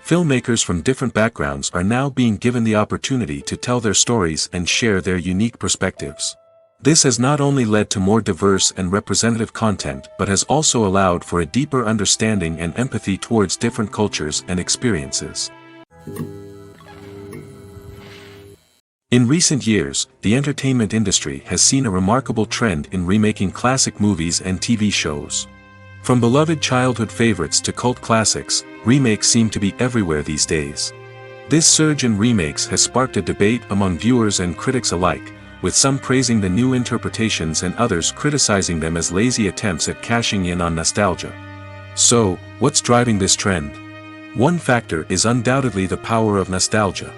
Filmmakers from different backgrounds are now being given the opportunity to tell their stories and share their unique perspectives. This has not only led to more diverse and representative content but has also allowed for a deeper understanding and empathy towards different cultures and experiences. In recent years, the entertainment industry has seen a remarkable trend in remaking classic movies and TV shows. From beloved childhood favorites to cult classics, remakes seem to be everywhere these days. This surge in remakes has sparked a debate among viewers and critics alike, with some praising the new interpretations and others criticizing them as lazy attempts at cashing in on nostalgia. So, what's driving this trend? One factor is undoubtedly the power of nostalgia.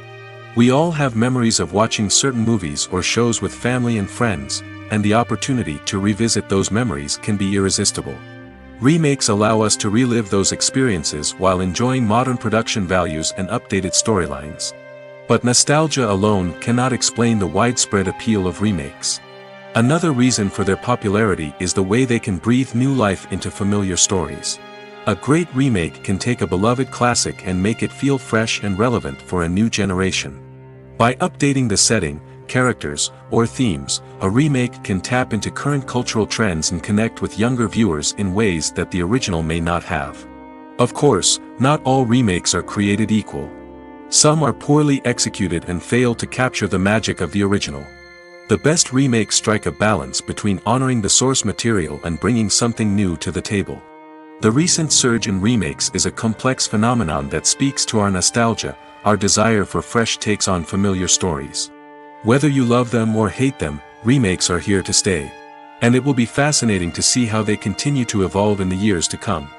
We all have memories of watching certain movies or shows with family and friends, and the opportunity to revisit those memories can be irresistible. Remakes allow us to relive those experiences while enjoying modern production values and updated storylines. But nostalgia alone cannot explain the widespread appeal of remakes. Another reason for their popularity is the way they can breathe new life into familiar stories. A great remake can take a beloved classic and make it feel fresh and relevant for a new generation. By updating the setting, characters, or themes, a remake can tap into current cultural trends and connect with younger viewers in ways that the original may not have. Of course, not all remakes are created equal. Some are poorly executed and fail to capture the magic of the original. The best remakes strike a balance between honoring the source material and bringing something new to the table. The recent surge in remakes is a complex phenomenon that speaks to our nostalgia, our desire for fresh takes on familiar stories. Whether you love them or hate them, remakes are here to stay. And it will be fascinating to see how they continue to evolve in the years to come.